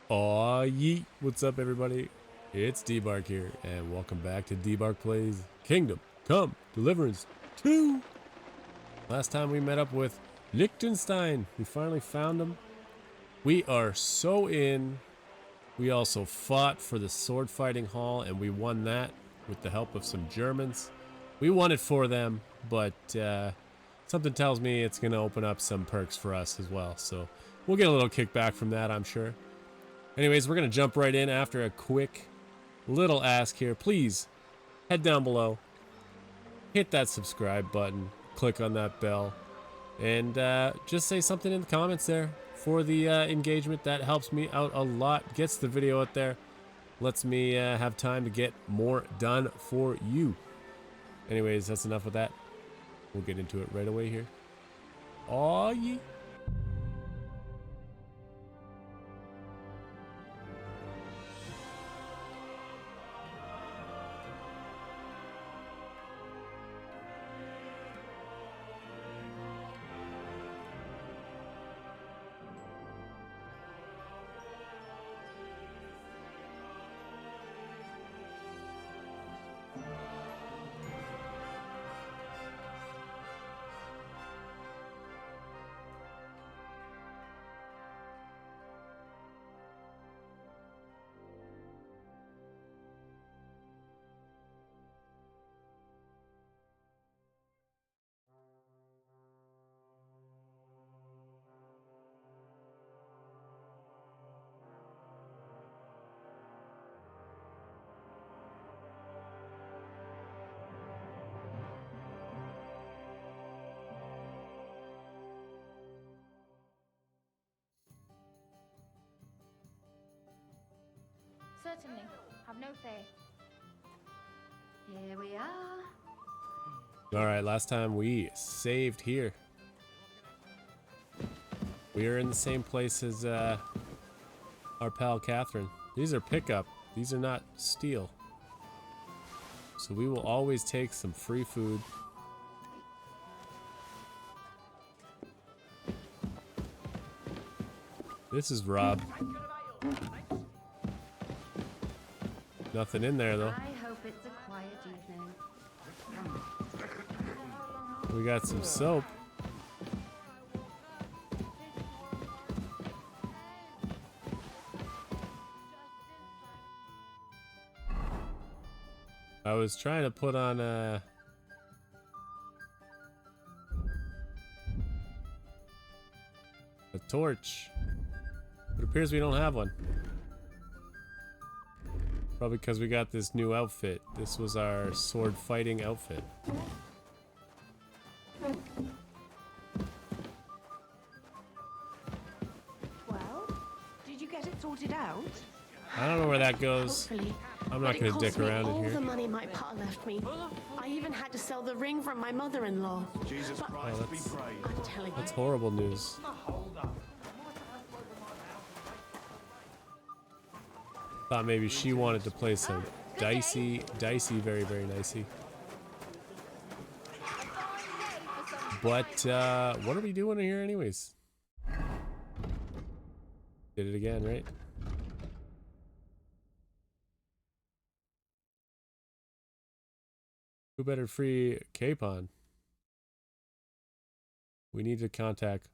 Aw, yeet. What's up, everybody? It's D-Bark here, and welcome back to D-Bark Plays Kingdom Come Deliverance 2. Last time we met up with Liechtenstein. We finally found him. We are so in. We also fought for the sword fighting hall, and we won that with the help of some Germans. We won it for them, but something tells me it's going to open up some perks for us as well. So we'll get a little kickback from that, I'm sure. Anyways, we're going to jump right in after a quick little ask here. Please head down below, hit that subscribe button, click on that bell, and just say something in the comments there for the engagement. That helps me out a lot, gets the video out there, lets me have time to get more done for you. Anyways, that's enough with that. We'll get into it right away here. Aw, yeah. Certainly. Have no fear. Here we are. Alright, last time we saved here. We are in the same place as our pal Catherine. These are pickup. These are not steal. So we will always take some free food. This is Rob. Nothing in there though. I hope it's a quiet evening. We got some soap. I was trying to put on a torch. It appears we don't have one. Probably because we got this new outfit. This was our sword fighting outfit. Well, did you get it sorted out? I don't know where that goes. Hopefully. I'm not going to dick around in all the here. money my pa left me. I even had to sell the ring from my mother-in-law. Jesus But Christ, be praised. I'm telling you, That's horrible news. Thought maybe she wanted to play some dicey, very, very nicey. But what are we doing here anyways? Did it again, right? Who better free Capon? We need to contact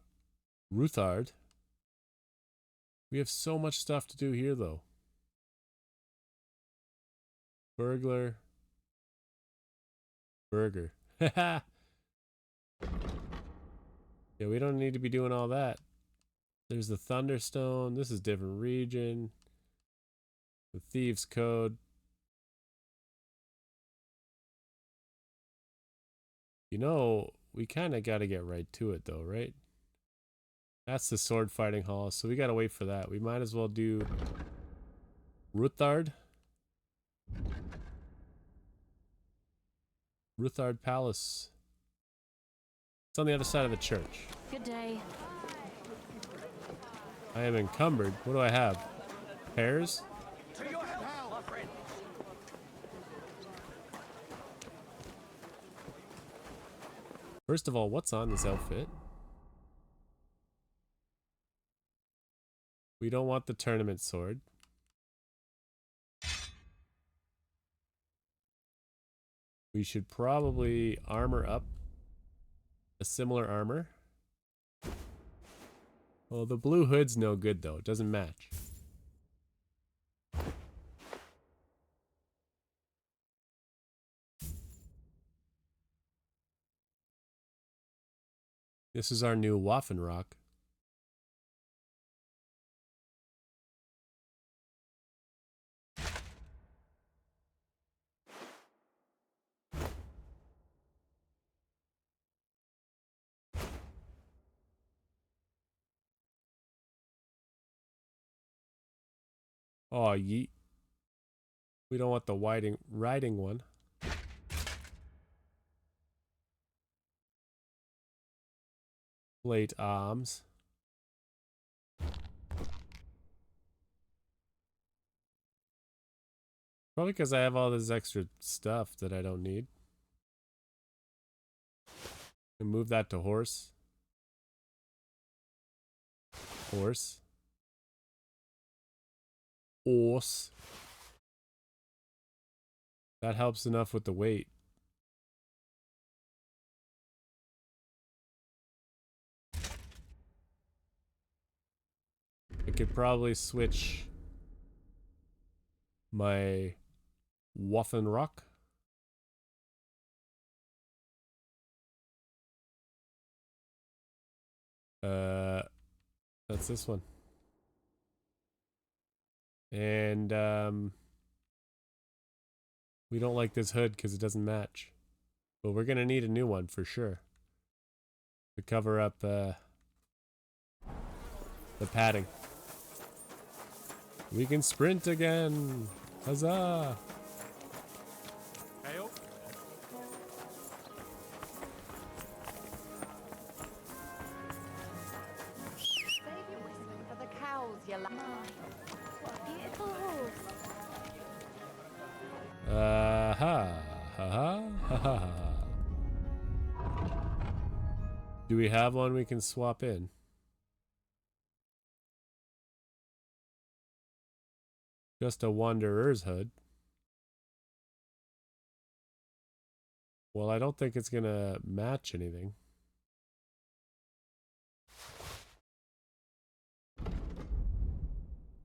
Ruthard. We have so much stuff to do here though. Burglar. Burger. Yeah, we don't need to be doing all that. There's the Thunderstone. This is different region. The Thieves Code. You know, we kind of got to get right to it though, right? That's the sword fighting hall, so we got to wait for that. We might as well do Ruthard. Ruthard Palace. It's on the other side of the church. good day. I am encumbered. What do I have? Pears? To your help, my friend. First of all, what's on this outfit? We don't want the tournament sword. We should probably armor up a similar armor. Well, the blue hood's no good though. It doesn't match. This is our new Waffenrock. Oh, yeet. We don't want the riding one. Plate arms. Probably because I have all this extra stuff that I don't need. And move that to horse. Horse. Horse. That helps enough with the weight. I could probably switch my Waffenrock. That's this one. And we don't like this hood because it doesn't match. But we're gonna need a new one for sure to cover up the padding. We can sprint again! Huzzah! Hail. Save your whiskey for the cows, you love. What a beautiful horse. Ha ha ha ha. Do we have one we can swap in? Just a Wanderer's hood. Well, I don't think it's gonna match anything.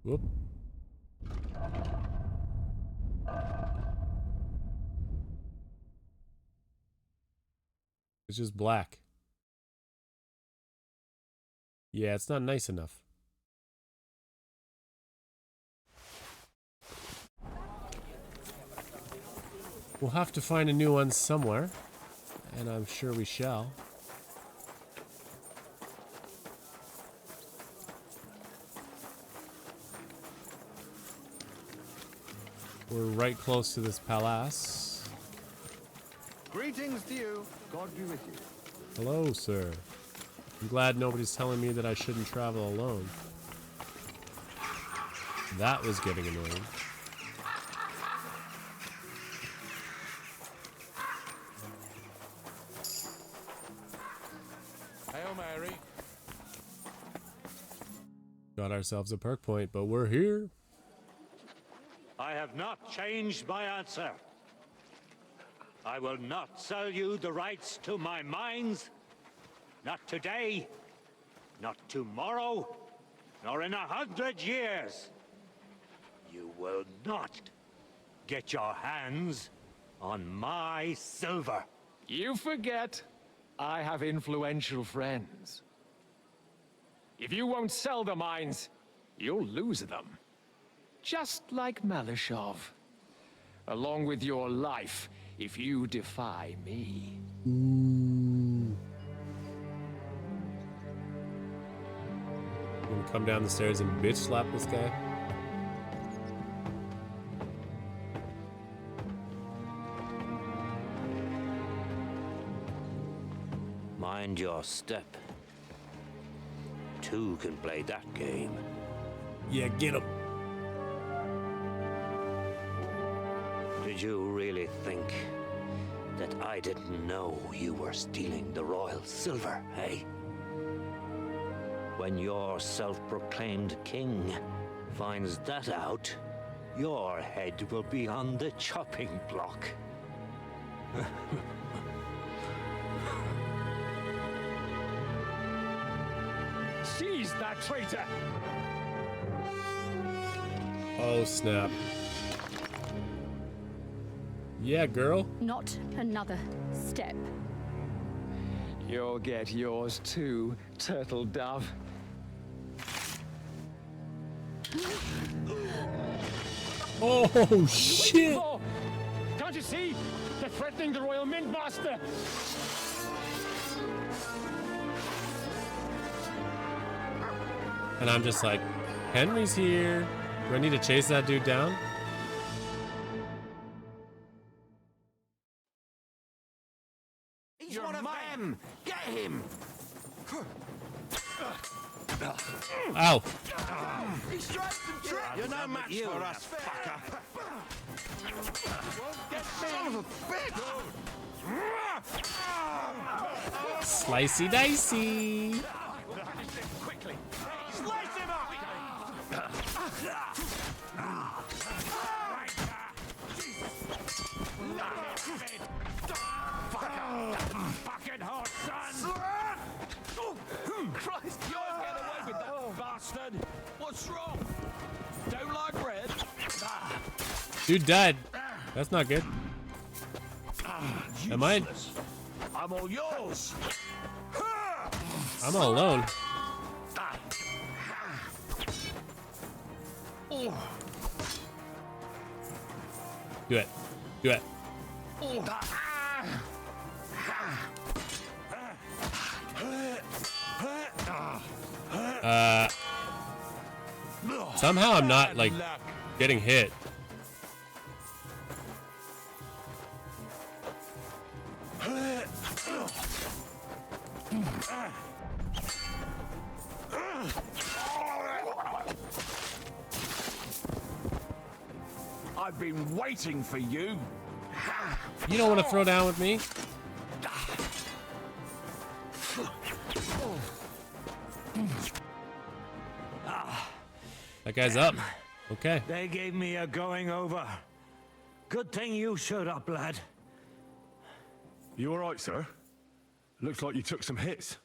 Whoop. It's just black. Yeah, it's not nice enough. We'll have to find a new one somewhere, and I'm sure we shall. We're right close to this palace. Greetings to you. God be with you. Hello, sir. I'm glad nobody's telling me that I shouldn't travel alone. That was getting annoying. Hail Mary. Got ourselves a perk point, but we're here. I have not changed my answer. I will not sell you the rights to my mines. Not today, not tomorrow, nor in 100 years. You will not get your hands on my silver. You forget I have influential friends. If you won't sell the mines, you'll lose them. Just like Malishov. Along with your life, if you defy me. I'm gonna come down the stairs and bitch slap this guy. Mind your step. Two can play that game. Yeah, get him. Did you really think that I didn't know you were stealing the royal silver, eh? when your self-proclaimed king finds that out, your head will be on the chopping block. Seize that traitor! Oh, snap. Yeah, girl. Not another step. You'll get yours too, turtle dove. Oh, shit. Oh, can't you see? They're threatening the Royal Mint Master! And I'm just like, Henry's here. Do I need to chase that dude down? He's one of them! Get him! Ow. He strikes and trips! You're no match for us, fucker! Son of a bitch! Slicey dicey. Quickly! Slice him up! Fucking hot, son! Christ, You'll get away with that, bastard! what's wrong? Don't like bread? Dude died. That's not good. Am I? I'm all yours! I'm all alone. Do it. Do it. Somehow I'm not like getting hit. I've been waiting for you. You don't want to throw down with me? That guy's up. Okay. They gave me a going over. Good thing you showed up, lad. You all right, sir? Looks like you took some hits.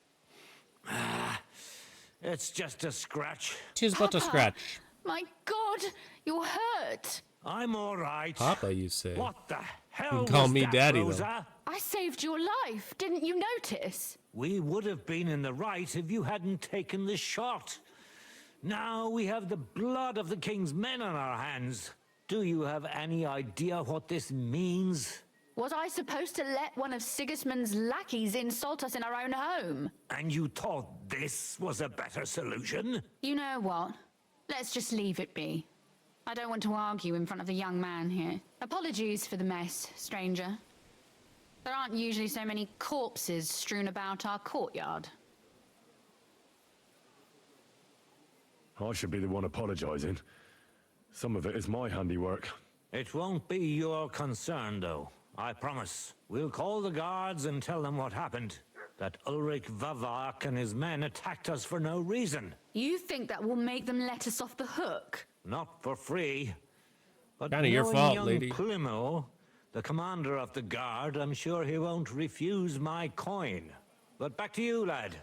It's just a scratch. She's but a scratch. My God, you're hurt. I'm all right. Papa, you say. What the hell You can call was me that, daddy, though. Rosa? I saved your life. Didn't you notice? We would have been in the right if you hadn't taken the shot. Now we have the blood of the king's men on our hands. Do you have any idea what this means? Was I supposed to let one of Sigismund's lackeys insult us in our own home? And you thought this was a better solution? You know what? Let's just leave it be. I don't want to argue in front of the young man here. Apologies for the mess, stranger. There aren't usually so many corpses strewn about our courtyard. I should be the one apologizing. Some of it is my handiwork. It won't be your concern, though. I promise. We'll call the guards and tell them what happened. That Ulrich Vavak and his men attacked us for no reason. You think that will make them let us off the hook? Not for free. But Kinda your knowing fault, young lady. Plimo, the commander of the guard, I'm sure he won't refuse my coin. But back to you, lad.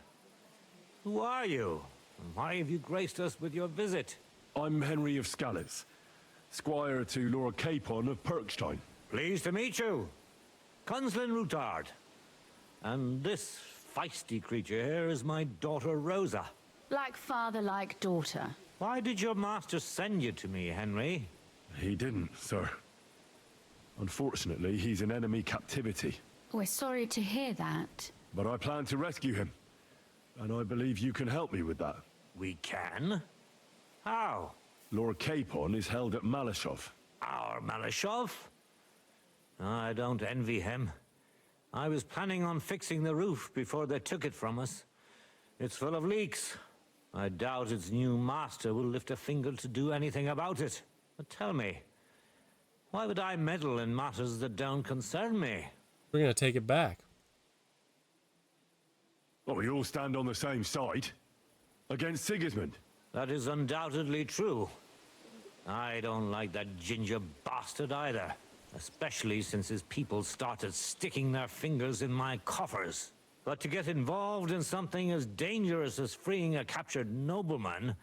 Who are you? And why have you graced us with your visit? I'm Henry of Scalitz, squire to Lord Capon of Perkstein. Pleased to meet you. Conslin Routard. And this feisty creature here is my daughter Rosa. Like father, like daughter. Why did your master send you to me, Henry? He didn't, sir. Unfortunately, he's in enemy captivity. We're sorry to hear that. But I plan to rescue him. And I believe you can help me with that. We can? How? Lord Capon is held at Malashov. Our Malashov? I don't envy him. I was planning on fixing the roof before they took it from us. It's full of leaks. I doubt its new master will lift a finger to do anything about it. But tell me, why would I meddle in matters that don't concern me? We're gonna take it back. Well, we all stand on the same side. Against Sigismund? That is undoubtedly true. I don't like that ginger bastard either, especially since his people started sticking their fingers in my coffers. But to get involved in something as dangerous as freeing a captured nobleman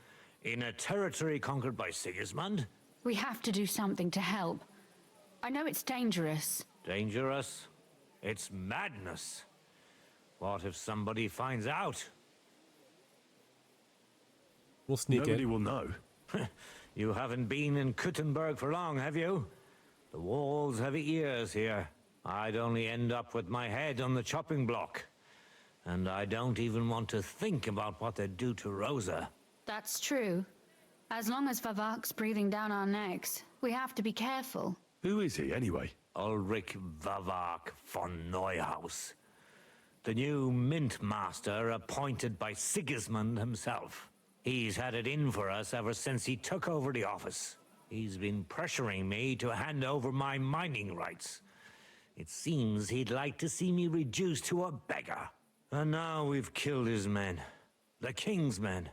in a territory conquered by Sigismund? We have to do something to help. I know it's dangerous. Dangerous? It's madness. What if somebody finds out? We'll sneak Nobody in. will know. You haven't been in Kuttenberg for long, have you? The walls have ears here. I'd only end up with my head on the chopping block. And I don't even want to think about what they'd do to Rosa. That's true. As long as Vavak's breathing down our necks, we have to be careful. Who is he, anyway? Ulrich Vavak von Neuhaus. The new mint master appointed by Sigismund himself. He's had it in for us ever since he took over the office. He's been pressuring me to hand over my mining rights. It seems he'd like to see me reduced to a beggar. And now we've killed his men. The king's men.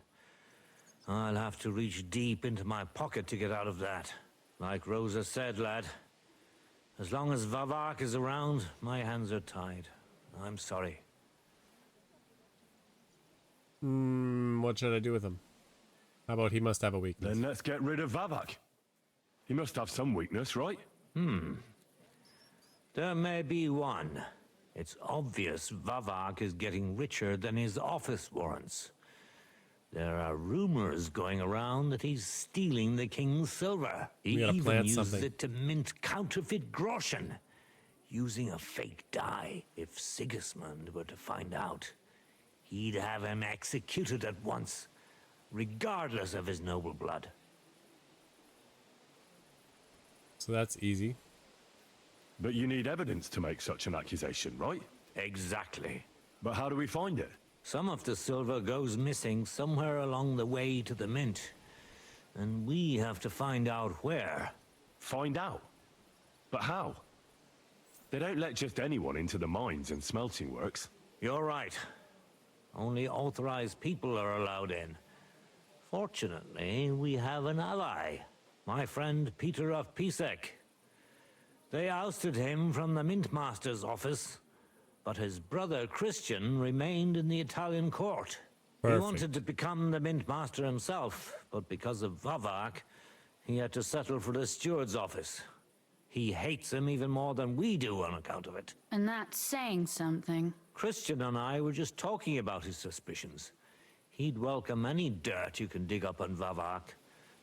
I'll have to reach deep into my pocket to get out of that. Like Rosa said, lad. As long as Vavak is around, my hands are tied. I'm sorry. What should I do with him? How about he must have a weakness? Then let's get rid of Vavak. He must have some weakness, right? There may be one. It's obvious Vavak is getting richer than his office warrants. There are rumors going around that he's stealing the king's silver. He gotta even plant uses something. it to mint counterfeit groschen, using a fake die. If Sigismund were to find out, he'd have him executed at once, regardless of his noble blood. So that's easy. But you need evidence to make such an accusation, right? Exactly. But how do we find it? Some of the silver goes missing somewhere along the way to the mint. And we have to find out where. Find out. But how? They don't let just anyone into the mines and smelting works. You're right. Only authorized people are allowed in. Fortunately, we have an ally. My friend Peter of Pisek. They ousted him from the Mint Master's office, but his brother Christian remained in the Italian court. Perfect. He wanted to become the Mint Master himself, but because of Vavak, he had to settle for the steward's office. He hates him even more than we do on account of it. And that's saying something. Christian and I were just talking about his suspicions. He'd welcome any dirt you can dig up on Vavak,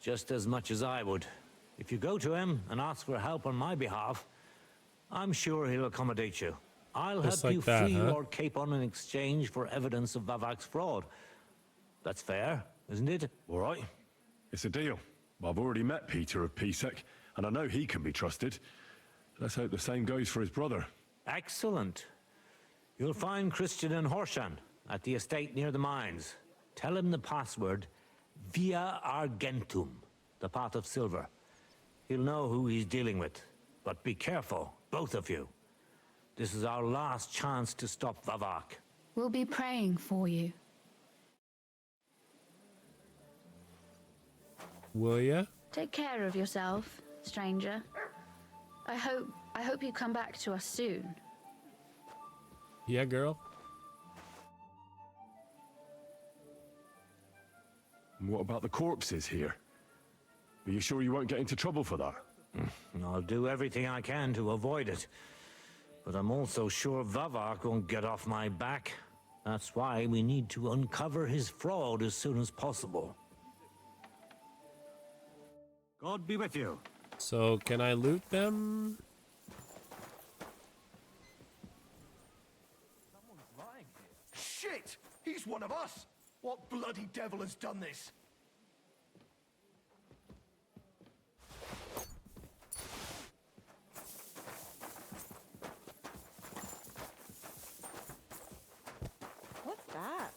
just as much as I would. If you go to him and ask for help on my behalf, I'm sure he'll accommodate you. I'll Just help like you that, free huh? your Capon in exchange for evidence of Vavak's fraud. That's fair, isn't it? All right. It's a deal. I've already met Peter of Pisek, and I know he can be trusted. Let's hope the same goes for his brother. Excellent. You'll find Christian in Horshan at the estate near the mines. Tell him the password, Via Argentum, the path of silver. He'll know who he's dealing with. But be careful, both of you. This is our last chance to stop Vavak. We'll be praying for you. Will ya? Take care of yourself, stranger. I hope you come back to us soon. Yeah, girl. And what about the corpses here? Are you sure you won't get into trouble for that? I'll do everything I can to avoid it. But I'm also sure Vavak won't get off my back. That's why we need to uncover his fraud as soon as possible. God be with you. So can I loot them? Shit! He's one of us! What bloody devil has done this? What's that?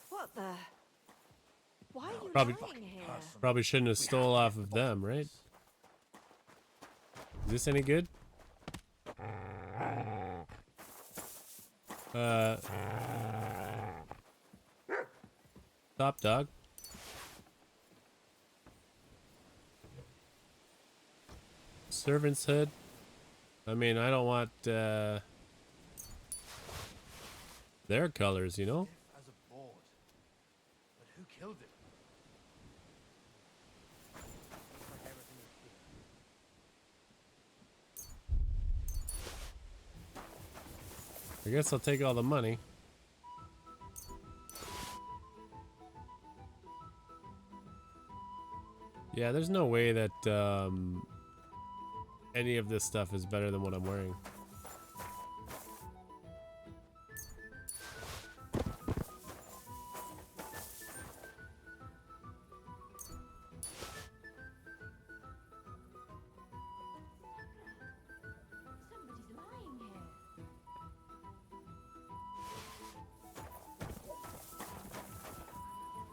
What the? Why are you Probably- lying here? Probably shouldn't have stole off of them, right? Is this any good? Stop, dog. Servant's hood. I mean, I don't want their colors, you know? As a board. But who killed it? I guess I'll take all the money. Yeah, there's no way that any of this stuff is better than what I'm wearing. Somebody's lying here.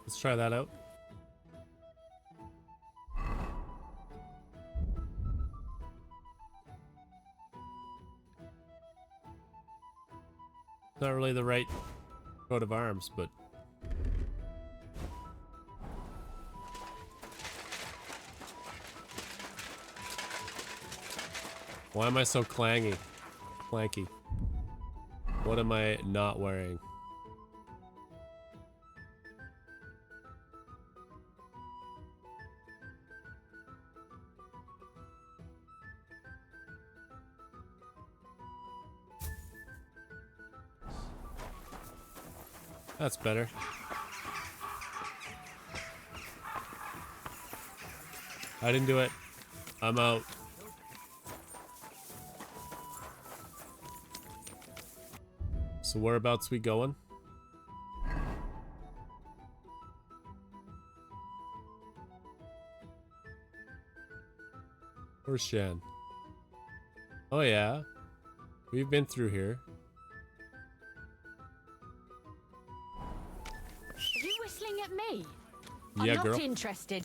Let's try that out. Not really the right coat of arms, but why am I so clanky? What am I not wearing? That's better. I didn't do it. I'm out. So whereabouts we going? Where's Shan? Oh yeah. We've been through here. Are you whistling at me? Yeah, I'm girl. not interested.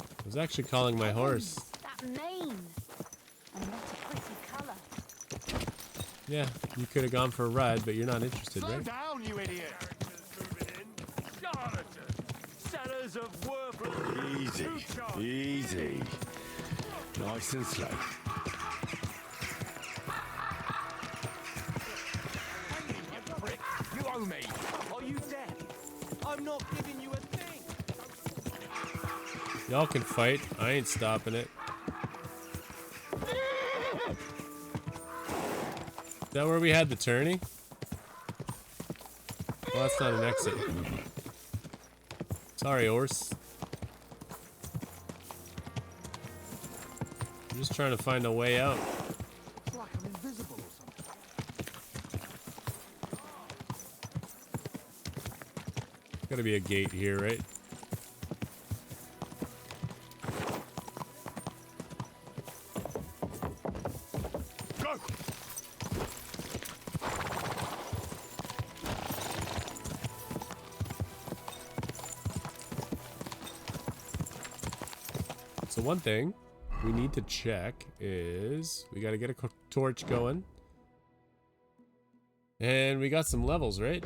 I was actually calling my horse. That mane. And what a pretty colour. Yeah, you could have gone for a ride, but you're not interested, Slow right? down, you idiot! Sellers of worthless. Easy, easy. Nice and slow. You owe me. Are you dead? I'm not giving you a thing. Y'all can fight. I ain't stopping it. Is that where we had the tourney? Well, that's not an exit. Sorry, horse. I'm just trying to find a way out. It's like I'm invisible or something. Gotta be a gate here, right? Go! So one thing we need to check is we got to get a torch going. And we got some levels, right?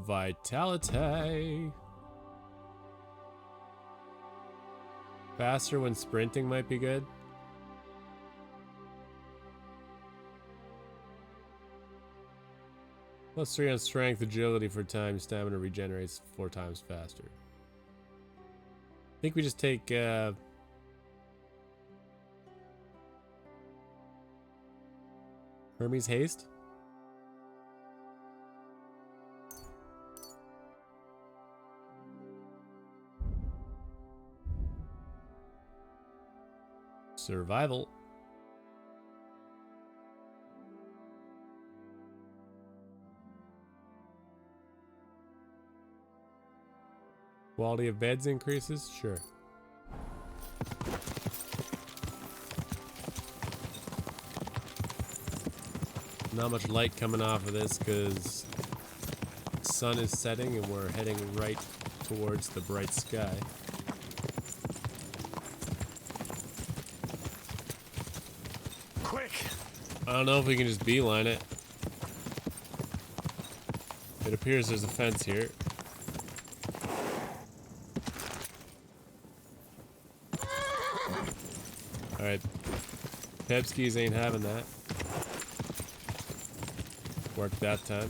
Vitality. Faster when sprinting might be good. +3 on strength, agility for time, stamina regenerates 4 times faster. I think we just take Hermes haste. Survival. Quality of beds increases? Sure. Not much light coming off of this because the sun is setting and we're heading right towards the bright sky. Quick! I don't know if we can just beeline it. It appears there's a fence here. Alright. Pepskis ain't having that. Worked that time.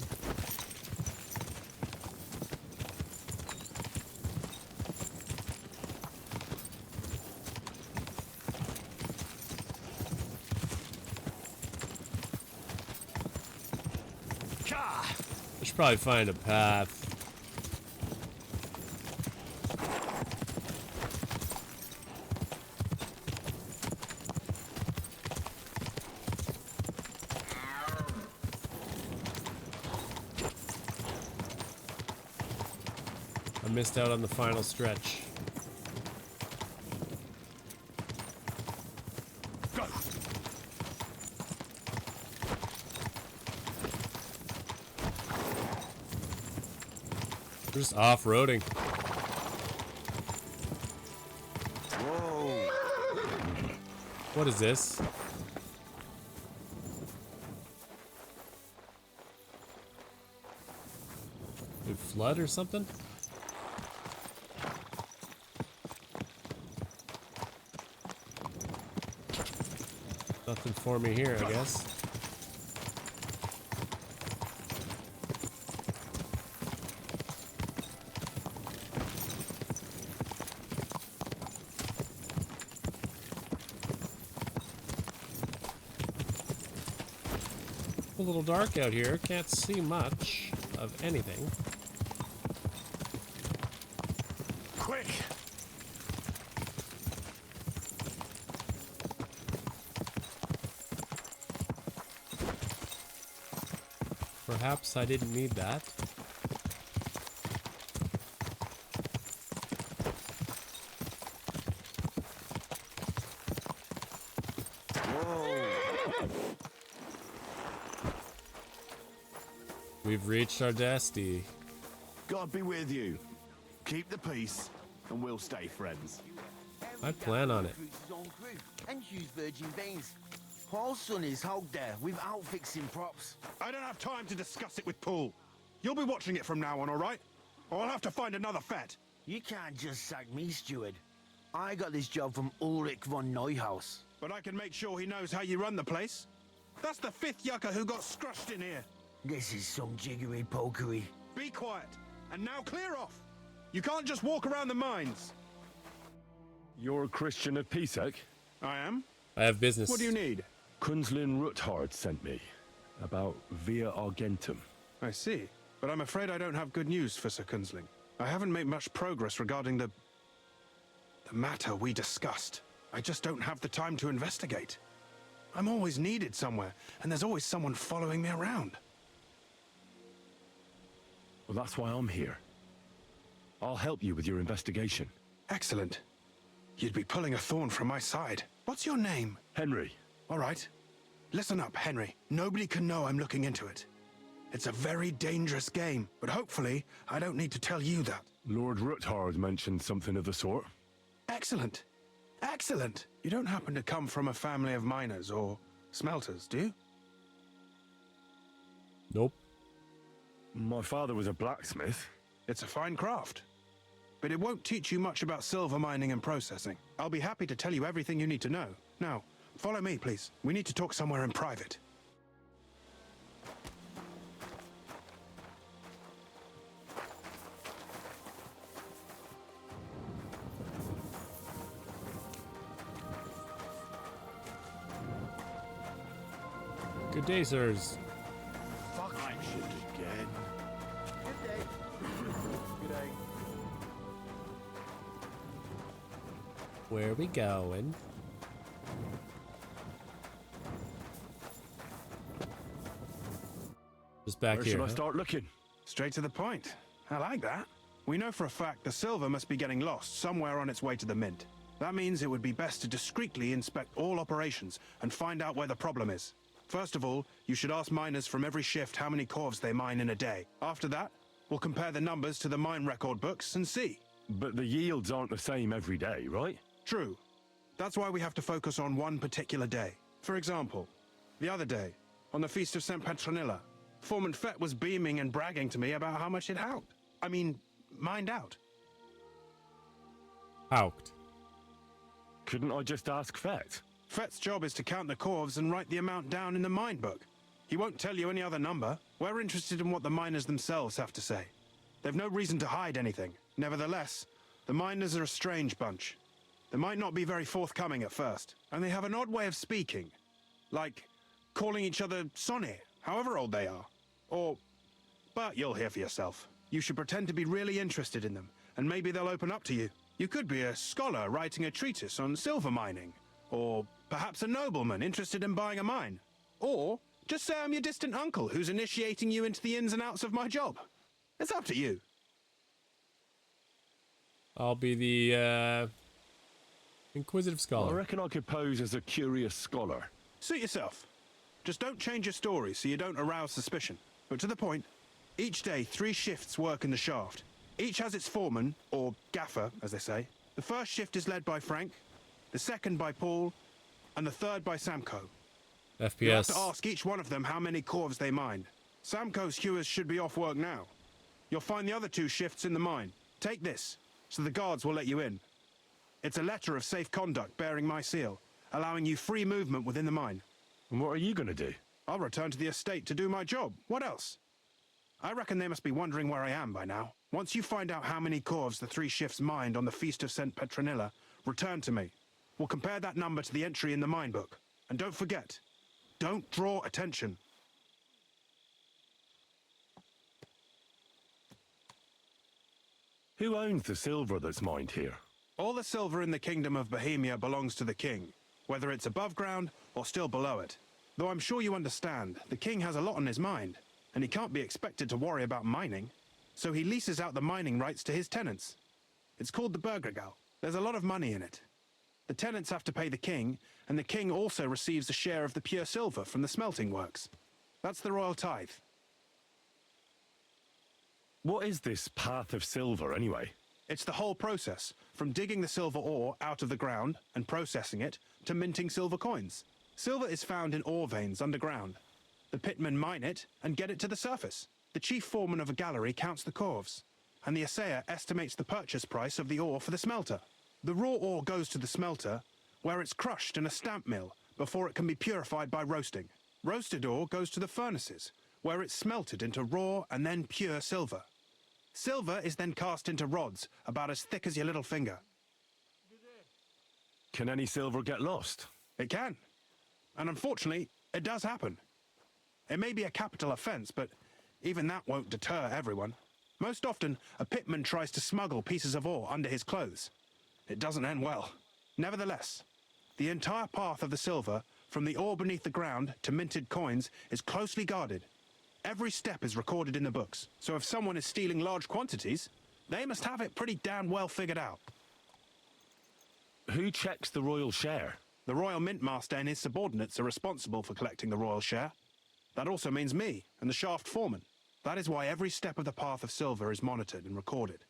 I should probably find a path. I missed out on the final stretch. Go. We're just off-roading. Whoa. What is this? Did flood or something? Nothing for me here, I guess. A little dark out here. Can't see much of anything. Quick. Perhaps I didn't need that. We've reached our destiny. God be with you. Keep the peace, and we'll stay friends. I plan on it. And use virgin veins. Paul's son is out there without fixing props. I don't have time to discuss it with Paul. You'll be watching it from now on, all right? Or I'll have to find another fet. You can't just sack me, steward. I got this job from Ulrich von Neuhaus. But I can make sure he knows how you run the place. That's the 5th yucca who got scrushed in here. This is some jiggery pokery. Be quiet. And now clear off. You can't just walk around the mines. You're a Christian of Pisek? I am. I have business. What do you need? Kunzlin Ruthard sent me. About Via Argentum. I see. But I'm afraid I don't have good news for Sir Kunzling. I haven't made much progress regarding the matter we discussed. I just don't have the time to investigate. I'm always needed somewhere, and there's always someone following me around. Well, that's why I'm here. I'll help you with your investigation. Excellent. You'd be pulling a thorn from my side. What's your name? Henry. All right. Listen up, Henry. Nobody can know I'm looking into it. It's a very dangerous game, but hopefully I don't need to tell you that. Lord Ruthard mentioned something of the sort. Excellent. Excellent. You don't happen to come from a family of miners or smelters, do you? Nope. My father was a blacksmith. It's a fine craft. But it won't teach you much about silver mining and processing. I'll be happy to tell you everything you need to know. Now, follow me, please. We need to talk somewhere in private. Good day, sirs. Fuck shit again. Good day. Good day. Where are we going? Just back Where here. should I huh? start looking? Straight to the point. I like that. We know for a fact the silver must be getting lost somewhere on its way to the mint. That means it would be best to discreetly inspect all operations and find out where the problem is. First of all, you should ask miners from every shift how many corves they mine in a day. After that, we'll compare the numbers to the mine record books and see. But the yields aren't the same every day, right? True. That's why we have to focus on one particular day. For example, the other day, on the Feast of St. Petronilla, Foreman Fett was beaming and bragging to me about how much it helped. I mean, mined out. Haukt. Couldn't I just ask Fet? Fett's job is to count the corves and write the amount down in the mine book. He won't tell you any other number. We're interested in what the miners themselves have to say. They've no reason to hide anything. Nevertheless, the miners are a strange bunch. They might not be very forthcoming at first, and they have an odd way of speaking. Like calling each other Sonny, however old they are. But you'll hear for yourself. You should pretend to be really interested in them, and maybe they'll open up to you. You could be a scholar writing a treatise on silver mining, or perhaps a nobleman interested in buying a mine. Or just say I'm your distant uncle who's initiating you into the ins and outs of my job. It's up to you. I'll be the inquisitive I scholar. reckon I could pose as a curious scholar. Suit yourself. Just don't change your story so you don't arouse suspicion. But to the point, each day 3 shifts work in the shaft. Each has its foreman, or gaffer, as they say. The first shift is led by Frank, the second by Paul, and the third by Samko. You have to FPS. ask each one of them how many corves they mine. Samko's hewers should be off work now. You'll find the other 2 shifts in the mine. Take this, so the guards will let you in. It's a letter of safe conduct bearing my seal, allowing you free movement within the mine. And what are you going to do? I'll return to the estate to do my job. What else? I reckon they must be wondering where I am by now. Once you find out how many corves the 3 shifts mined on the Feast of St. Petronilla, return to me. We'll compare that number to the entry in the mine book. And don't forget, don't draw attention. Who owns the silver that's mined here? All the silver in the Kingdom of Bohemia belongs to the king, whether it's above ground or still below it. Though I'm sure you understand, the king has a lot on his mind, and he can't be expected to worry about mining. So he leases out the mining rights to his tenants. It's called the Burgergau. There's a lot of money in it. The tenants have to pay the king, and the king also receives a share of the pure silver from the smelting works. That's the royal tithe. What is this path of silver, anyway? It's the whole process, from digging the silver ore out of the ground and processing it, to minting silver coins. Silver is found in ore veins underground. The pitmen mine it and get it to the surface. The chief foreman of a gallery counts the corves, and the assayer estimates the purchase price of the ore for the smelter. The raw ore goes to the smelter, where it's crushed in a stamp mill before it can be purified by roasting. Roasted ore goes to the furnaces, where it's smelted into raw and then pure silver. Silver is then cast into rods about as thick as your little finger. Can any silver get lost? It can. And unfortunately, it does happen. It may be a capital offense, but even that won't deter everyone. Most often, a pitman tries to smuggle pieces of ore under his clothes. It doesn't end well. Nevertheless, the entire path of the silver, from the ore beneath the ground to minted coins, is closely guarded. Every step is recorded in the books, so if someone is stealing large quantities, they must have it pretty damn well figured out. Who checks the royal share? The royal mint master and his subordinates are responsible for collecting the royal share. That also means me and the shaft foreman. That is why every step of the path of silver is monitored and recorded,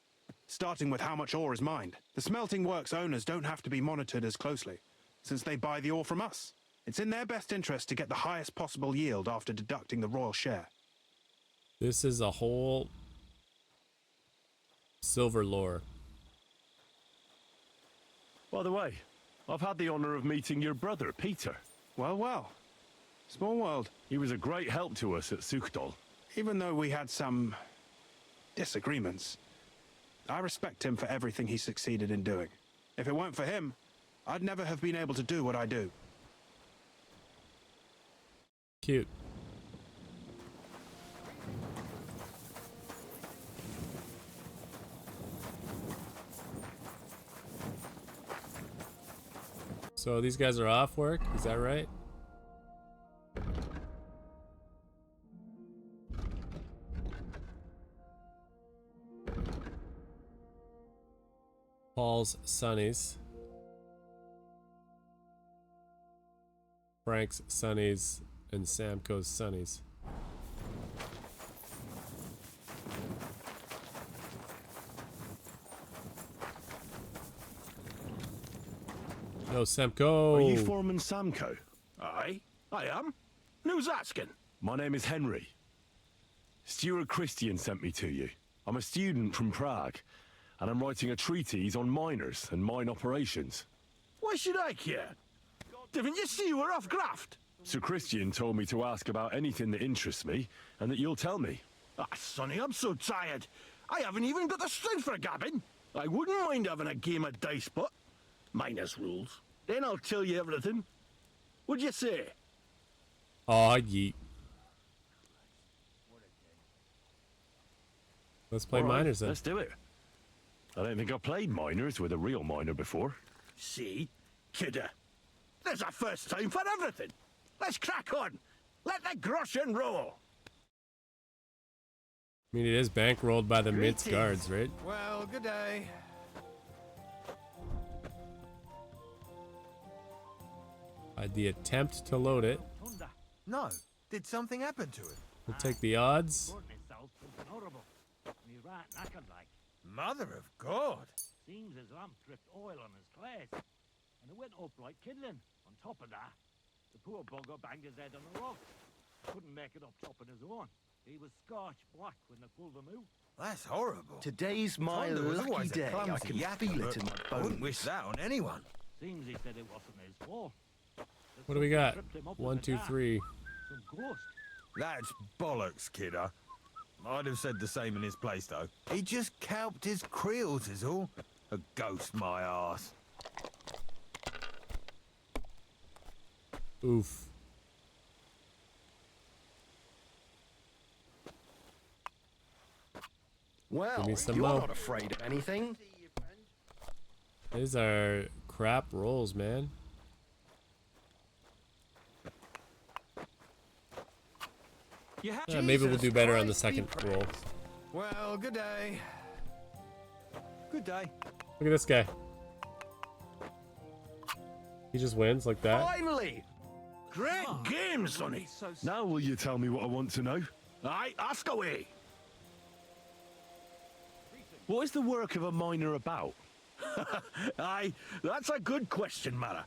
starting with how much ore is mined. The smelting works owners don't have to be monitored as closely, since they buy the ore from us. It's in their best interest to get the highest possible yield after deducting the royal share. This is a whole silver lore. By the way, I've had the honor of meeting your brother, Peter. Well, well. Small world. He was a great help to us at Sukdal. Even though we had some disagreements, I respect him for everything he succeeded in doing. If it weren't for him, I'd never have been able to do what I do. Cute. So these guys are off work, is that right? Paul's Sonnies. Frank's Sonnies and Samko's Sonnies. No, Samko. Are you Foreman Samko? Aye, I am. And who's asking? My name is Henry. Stuart Christian sent me to you. I'm a student from Prague, and I'm writing a treatise on miners and mine operations. Why should I care? Didn't you see we're off graft? Sir Christian told me to ask about anything that interests me, and that you'll tell me. Ah, Sonny, I'm so tired. I haven't even got the strength for gabbing. I wouldn't mind having a game of dice, but minus rules. Then I'll tell you everything. What'd you say? Aw, yeet. Let's play All right, miners then. Let's do it. I don't think I've played miners with a real miner before. See? Kidder. There's a first time for everything. Let's crack on. Let the groschen roll. I mean, it is bankrolled by the Mint's Greetings. guards, right? Well, good day. The attempt to load it. No. Did something happen to it? We'll take the odds. Mother of God. Seems his lamp dripped oil on his clothes, and it went up like kindling. On top of that, the poor bugger banged his head on the rock. Couldn't make it up top on his own. He was scorched black when they pulled him out. That's horrible. Today's my Thunder was lucky always a day. I clumsy can yakka, feel it but in my I bones. wouldn't wish that on anyone. Seems he said it wasn't his fault. What do we got? Tripped him up in 1, the 2, dark. 3. Some ghost. That's bollocks, kidder. I'd have said the same in his place, though. He just kelped his creels, is all. A ghost, my arse. Oof. Well, Give me some you're mo. not afraid of anything. These are crap rolls, man. Yeah, maybe we'll do better on the second roll. Well, good day. Good day. Look at this guy. He just wins like that. Finally! Great game, Sonny. Now will you tell me what I want to know? Aye, ask away. What is the work of a miner about? Aye, that's a good question, Mara.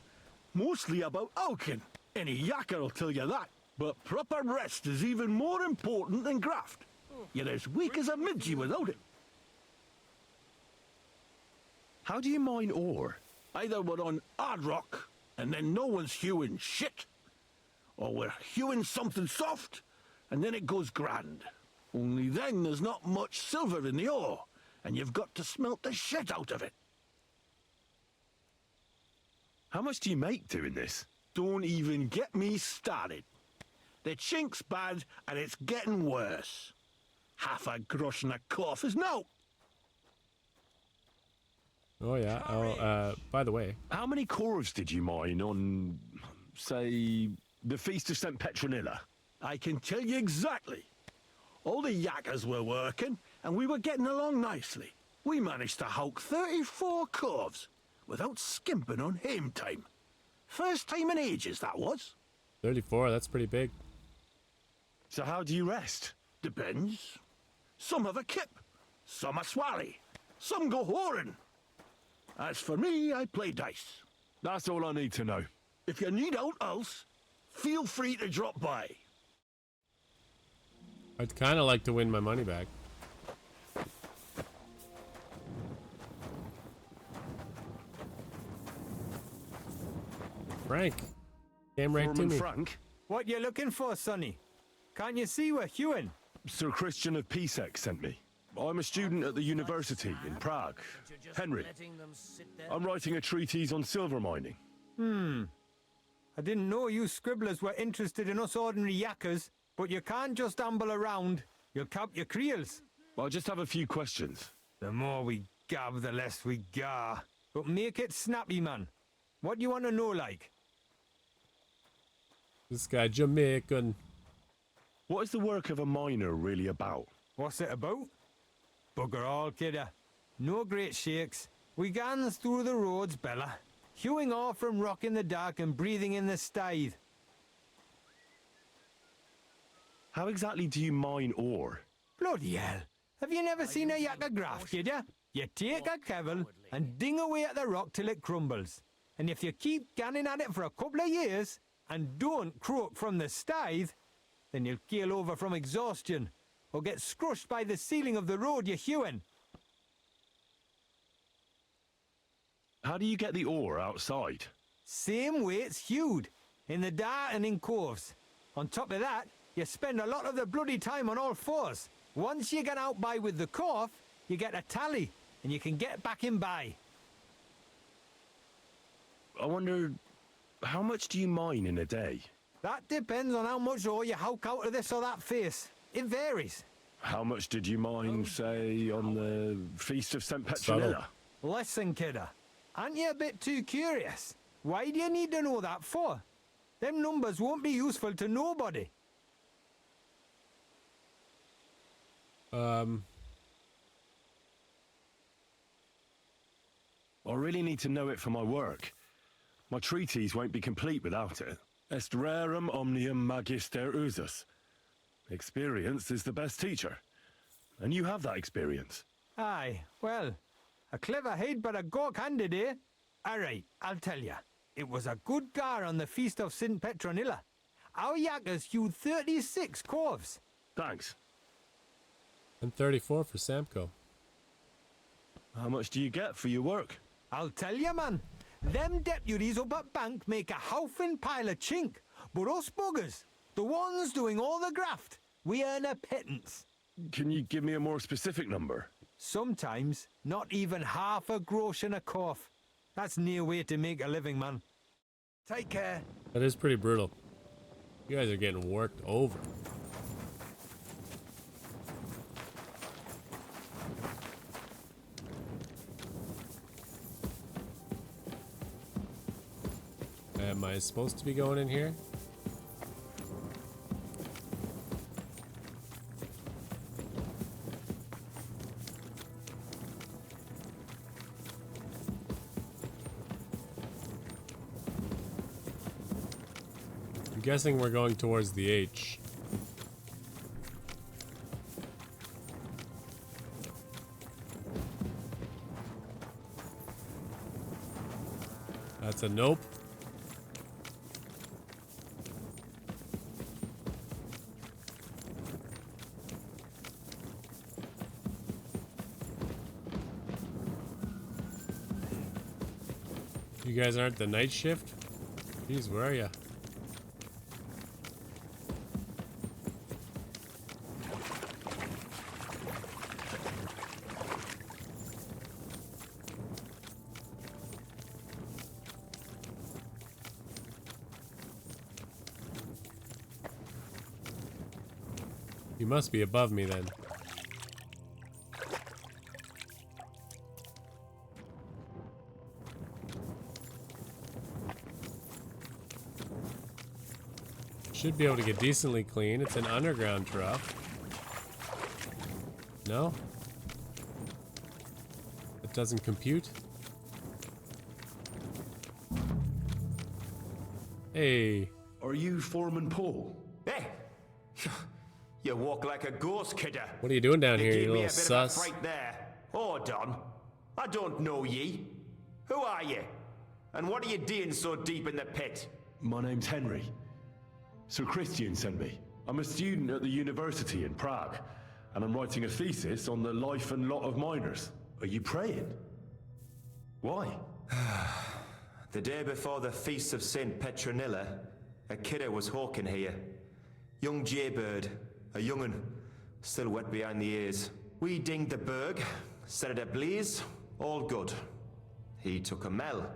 Mostly about Alkin. Any yakker will tell you that. But proper rest is even more important than graft. You're as weak as a midgie without it. How do you mine ore? Either we're on hard rock, and then no one's hewing shit. Or we're hewing something soft, and then it goes grand. Only then there's not much silver in the ore, and you've got to smelt the shit out of it. How much do you make doing this? Don't even get me started. The chink's bad, and it's getting worse. Half a grosh and a cough is no. Oh yeah. Oh, by the way, How many corves did you mine on, say, the Feast of St. Petronilla? I can tell you exactly. All the yakkers were working, and we were getting along nicely. We managed to hulk 34 corves without skimping on hame time. First time in ages, that was. 34. That's pretty big. So how do you rest? Depends. Some have a kip, some a swally, some go whoring. As for me, I play dice. That's all I need to know. If you need out else, feel free to drop by. I'd kind of like to win my money back. Frank came right to Foreman me. Frank? What you looking for, Sonny? Can't you see we're hewing? Sir Christian of Pisek sent me. I'm a student at the university in Prague. Henry. I'm writing a treatise on silver mining. I didn't know you scribblers were interested in us ordinary yakkers, but you can't just amble around. You'll cap your creels. I just have a few questions. The more we gab, the less we gar. But make it snappy, man. What do you want to know, like? This guy Jamaican. What is the work of a miner really about? What's it about? Bugger all, kidder. No great shakes. We gans through the roads, Bella. Hewing off from rock in the dark and breathing in the stithe. How exactly do you mine ore? Bloody hell. Have you never seen a yakker graft, kidder? You take a kevel and ding away at the rock till it crumbles. And if you keep ganning at it for a couple of years and don't croak from the stithe, then you'll keel over from exhaustion or get scrushed by the ceiling of the road you're hewing. How do you get the ore outside? Same way it's hewed, in the dark and in coves. On top of that, you spend a lot of the bloody time on all fours. Once you get out by with the corf, you get a tally, and you can get back in by. I wonder, how much do you mine in a day? That depends on how much ore you howk out of this or that face. It varies. How much did you mine, say, on the Feast of St. Subtle. Petronilla? Listen, kidder. Aren't you a bit too curious? Why do you need to know that for? Them numbers won't be useful to nobody. I really need to know it for my work. My treatise won't be complete without it. Est rerum omnium magister usus. Experience is the best teacher. And you have that experience. Aye, well, a clever head but a gawk-handed, eh? All right, I'll tell ya. It was a good gar on the Feast of St. Petronilla. Our yakkers hewed 36 corves. Thanks. And 34 for Samco. How much do you get for your work? I'll tell ya, man. Them deputies up at bank make a howfin pile of chink. But us buggers, the ones doing all the graft, we earn a pittance. Can you give me a more specific number? Sometimes, not even half a grosh in a corf. That's near way to make a living, man. Take care. That is pretty brutal. You guys are getting worked over. Am I supposed to be going in here? I'm guessing we're going towards the H. That's a nope. You guys aren't the night shift? Jeez, where are ya? You must be above me then. Should be able to get decently clean. It's an underground trough. No? It doesn't compute? Hey. Are you Foreman Paul? Hey! You walk like a ghost, kidder. What are you doing down here, gave you me little a bit sus? of a fright there. Hold on. I don't know ye. Who are ye? And what are you doing so deep in the pit? My name's Henry. Sir Christian sent me. I'm a student at the university in Prague, and I'm writing a thesis on the life and lot of miners. Are you praying? Why? The day before the Feast of St. Petronilla, a kidder was hawking here. Young jaybird, a young'un, still wet behind the ears. We dinged the berg, set it ablaze, all good. He took a mell,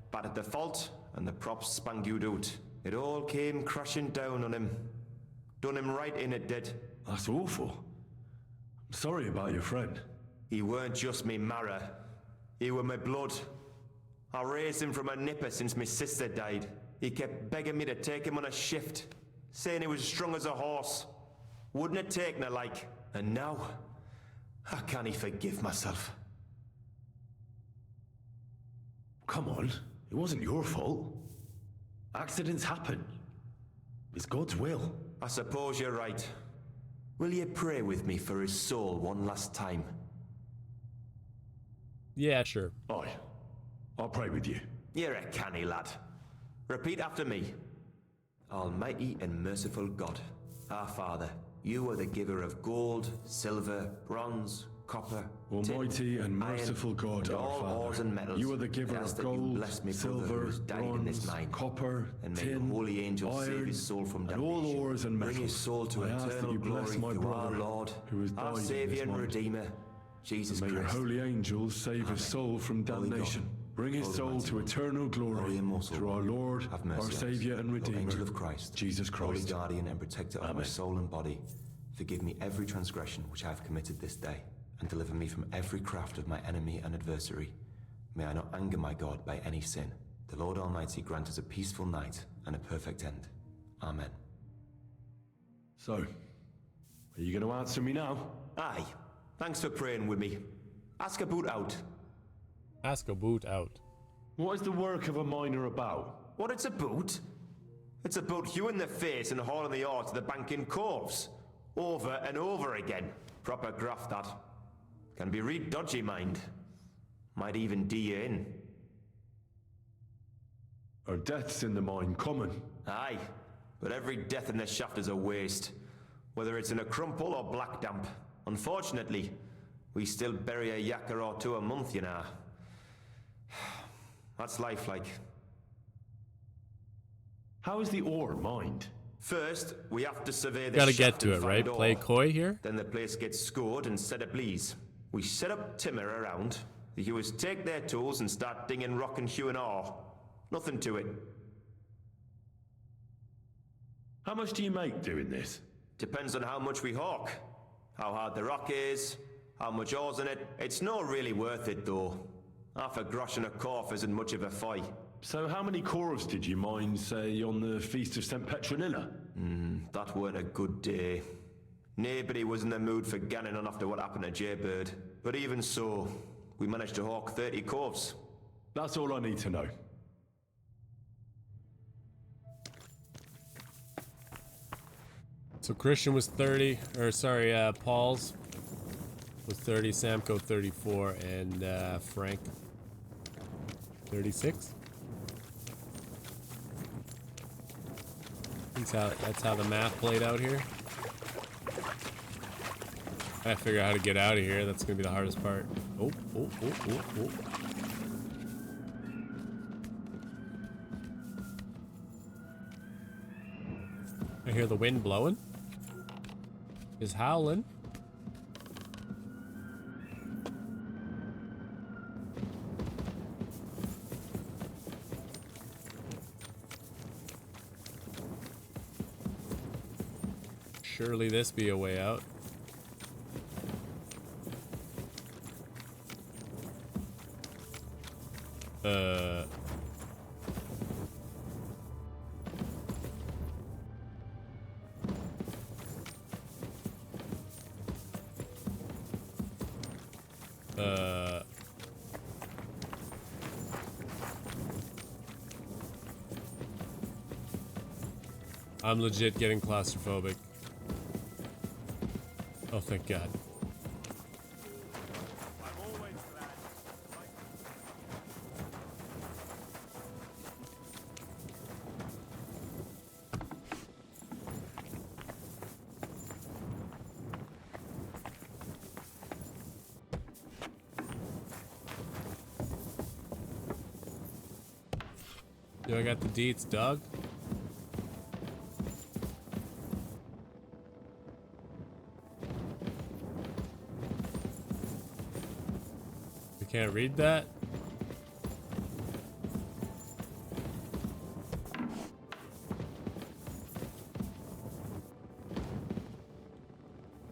battered the fault, and the props spangued out. It all came crashing down on him. Done him right in, it did. That's awful. I'm sorry about your friend. He weren't just me marrow. He were my blood. I raised him from a nipper since my sister died. He kept begging me to take him on a shift, saying he was strong as a horse. Wouldn't it take no like? And now, I can't forgive myself. Come on, it wasn't your fault. Accidents happen. It's God's will. I suppose you're right. Will you pray with me for his soul one last time? Yeah, sure. Aye. I'll pray with you. You're a canny lad. Repeat after me. Almighty and merciful God, our Father, you are the giver of gold, silver, bronze, copper, Almighty tin, and merciful iron, God, and our all ores Father, and metals. you are the giver I ask of that you gold, bless me brother who silver, has died in this bronze, mine. copper, And may tin, your holy angel save iron, his soul from and damnation. all ores and metals. Bring his soul to I ask that eternal you bless glory my through our brother, Lord, who has our died in Saviour this and mine. Redeemer, Jesus And may your Christ. holy angels save his soul from Holy God, damnation. Bring his Holy soul Mighty to One, eternal glory Holy Immortal through our One, Lord, have mercy our on us. Saviour and O Redeemer, Angel of Christ, Jesus Holy Christ. guardian and protector of my Amen. soul and body, forgive me every transgression which I have committed this day, and deliver me from every craft of my enemy and adversary. May I not anger my God by any sin. The Lord Almighty grant us a peaceful night and a perfect end. Amen. So, are you going to answer me now? Aye. Thanks for praying with me. Ask about out. Ask a boot out. What is the work of a miner about? What it's about? It's about hewing the face and hauling the ore to the bank in corpse. Over and over again. Proper graft that. Can be real dodgy, mind. Might even do you in. Are deaths in the mine common? Aye, but every death in the shaft is a waste. Whether it's in a crumple or black damp. Unfortunately, we still bury a yakka or two a month, you know. That's life like. How is the ore mined? First, we have to survey the Gotta shaft get to and it, right? find Play ore. coy here. Then the place gets scored and set ablaze. We set up timber around. The hewers take their tools and start dinging rock and hewing ore. Nothing to it. How much do you make doing this? Depends on how much we hawk. How hard the rock is, how much ore's in it. It's not really worth it though. Half a grosh and a corf isn't much of a fight. So how many corves did you mine, say, on the Feast of St. Petronilla? That weren't a good day. Nobody was in the mood for ganning on after what happened to Jaybird. But even so, we managed to hawk 30 corves. That's all I need to know. So Christian was 30, or sorry, Paul's was 30, Samco 34, and Frank 36. That's how the math played out here. I gotta figure out how to get out of here. That's gonna be the hardest part. Oh. I hear the wind blowing. Is howling. Surely this be a way out. I'm legit getting claustrophobic. Oh, thank God. Yo, I got the deets, dog. You can't read that?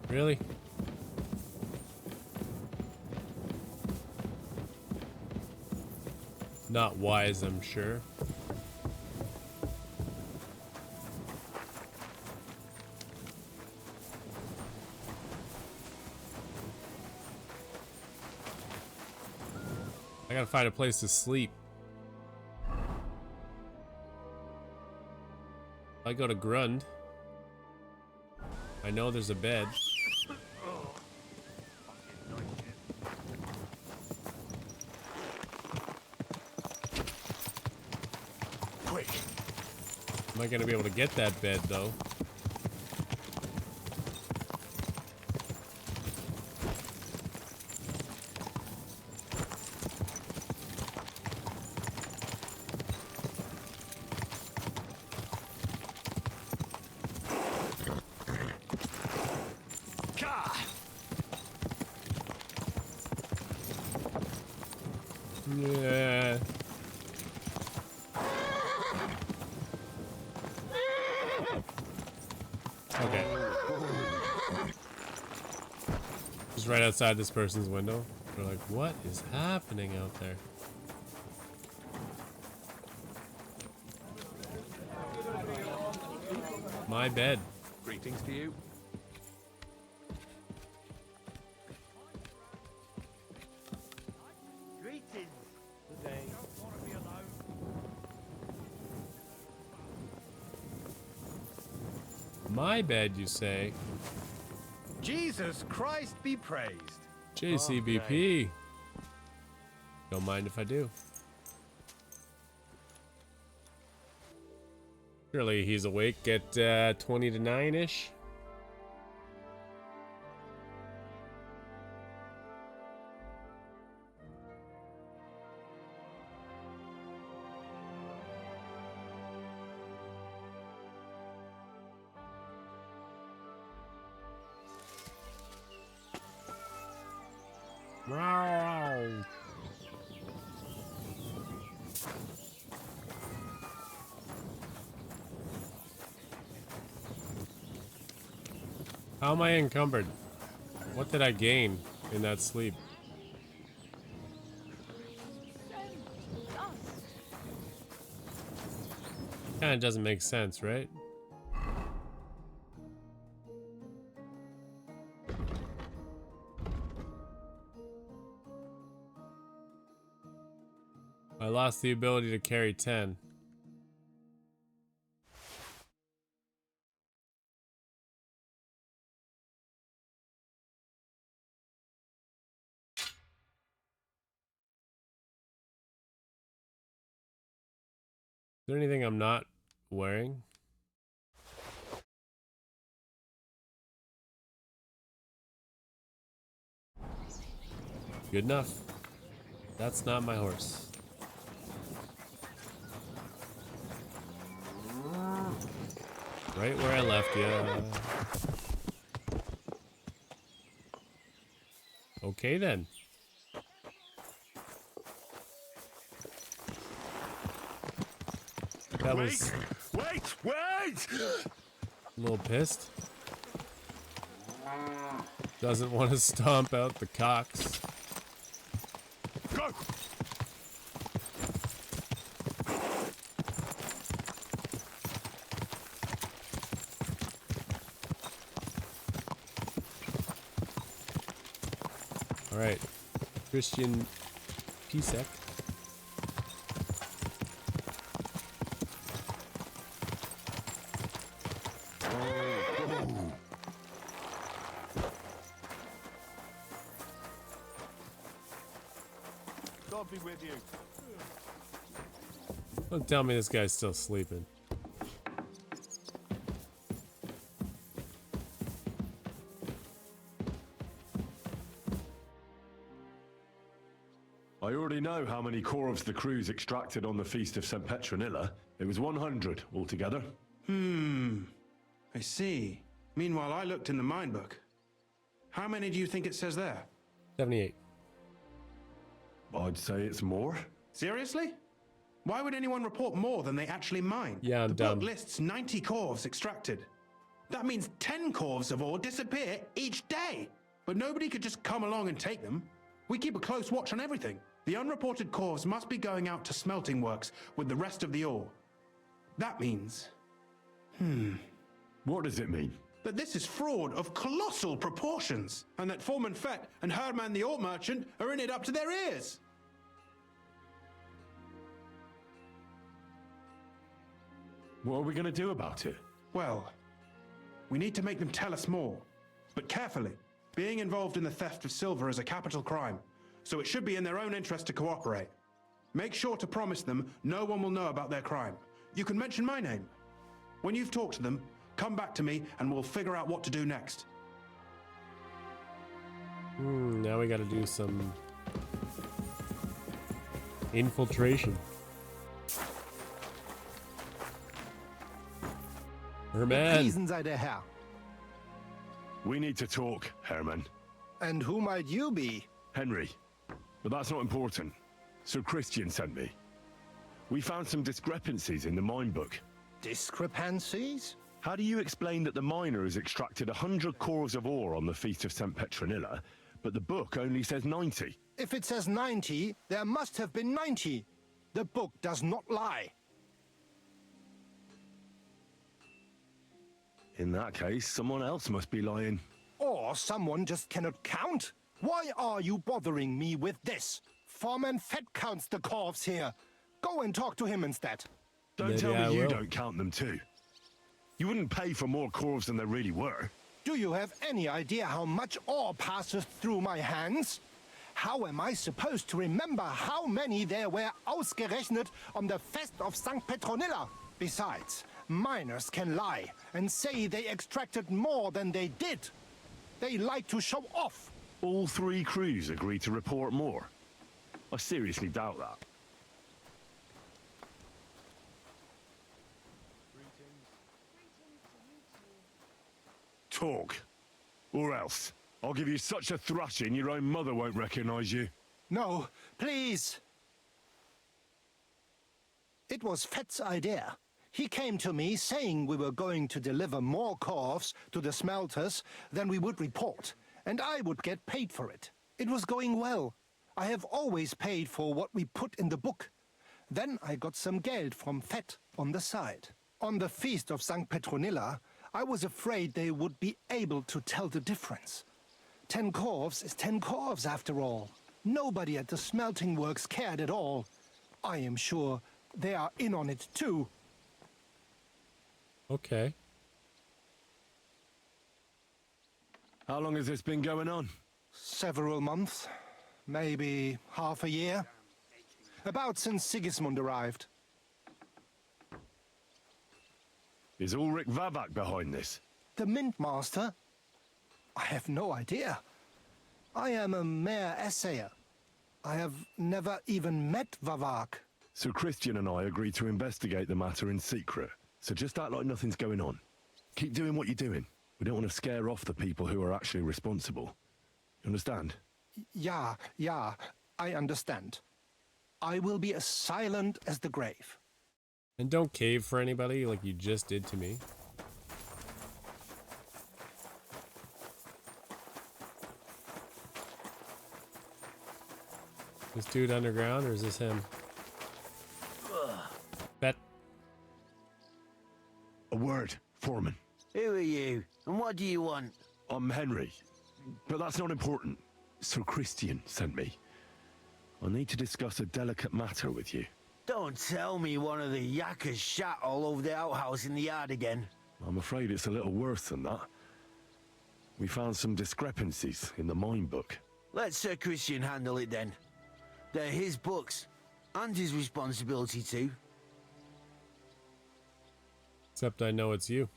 Really? Not wise, I'm sure. I gotta find a place to sleep. I go to Grund. I know there's a bed. Quick. Am I gonna be able to get that bed though? Yeah. Okay. Just right outside this person's window. They're like, what is happening out there? My bed. Greetings to you. My bed, you say? Jesus Christ be praised. JCBP. Don't mind if I do. Surely he's awake at 20 to 9-ish. Wow. How am I encumbered? What did I gain in that sleep? Kinda doesn't make sense, right? I lost the ability to carry 10. Is there anything I'm not wearing? Good enough. That's not my horse. Right where I left you. Okay then. That was Wait! a little pissed. Doesn't want to stomp out the cocks. Go! All right, Christian Pisek. God be with you. Don't tell me this guy's still sleeping. I already know how many corvs the crews extracted on the Feast of St. Petronilla. It was 100 altogether. I see. Meanwhile, I looked in the mine book. How many do you think it says there? 78. I'd say it's more. Seriously? Why would anyone report more than they actually mine? Yeah, I'm the dumb. book lists 90 corvs extracted. That means 10 corvs of ore disappear each day. But nobody could just come along and take them. We keep a close watch on everything. The unreported corvs must be going out to smelting works with the rest of the ore. That means... What does it mean? that this is fraud of colossal proportions, and that Foreman Fett and Herman the ore merchant are in it up to their ears. What are we going to do about it? Well, we need to make them tell us more, but carefully. Being involved in the theft of silver is a capital crime, so it should be in their own interest to cooperate. Make sure to promise them no one will know about their crime. You can mention my name. When you've talked to them, come back to me and we'll figure out what to do next. Now we gotta do some infiltration. Herman! Gepriesen sei der Herr. We need to talk, Herman. And who might you be? Henry. But that's not important. Sir Christian sent me. We found some discrepancies in the mine book. Discrepancies? How do you explain that the miner has extracted 100 cores of ore on the Feast of St. Petronilla, but the book only says 90? If it says 90, there must have been 90. The book does not lie. In that case, someone else must be lying. Or someone just cannot count. Why are you bothering me with this? Foreman Fett counts the corves here. Go and talk to him instead. Don't Maybe tell I me you will. don't count them too. You wouldn't pay for more corves than there really were. Do you have any idea how much ore passes through my hands? How am I supposed to remember how many there were ausgerechnet on the Fest of St. Petronilla? Besides, miners can lie and say they extracted more than they did. They like to show off. All 3 crews agreed to report more. I seriously doubt that. Talk. Or else. I'll give you such a thrashing your own mother won't recognize you. No, please. It was Fett's idea. He came to me saying we were going to deliver more corves to the smelters than we would report, and I would get paid for it. It was going well. I have always paid for what we put in the book. Then I got some geld from Fett on the side. On the Feast of St. Petronilla, I was afraid they would be able to tell the difference. 10 corves is 10 corves after all. Nobody at the smelting works cared at all. I am sure they are in on it too. Okay. How long has this been going on? Several months, maybe half a year. About since Sigismund arrived. Is Ulrich Vavak behind this? The Mint Master? I have no idea. I am a mere assayer. I have never even met Vavak. Sir Christian and I agreed to investigate the matter in secret, so just act like nothing's going on. Keep doing what you're doing. We don't want to scare off the people who are actually responsible. You understand? Yeah, I understand. I will be as silent as the grave. And don't cave for anybody like you just did to me. This dude underground, or is this him? Bet. A word, Foreman. Who are you, and what do you want? I'm Henry, but that's not important. Sir Christian sent me. I need to discuss a delicate matter with you. Don't tell me one of the yakkers shat all over the outhouse in the yard again. I'm afraid it's a little worse than that. We found some discrepancies in the mine book. Let Sir Christian handle it then. They're his books, and his responsibility too. Except I know it's you.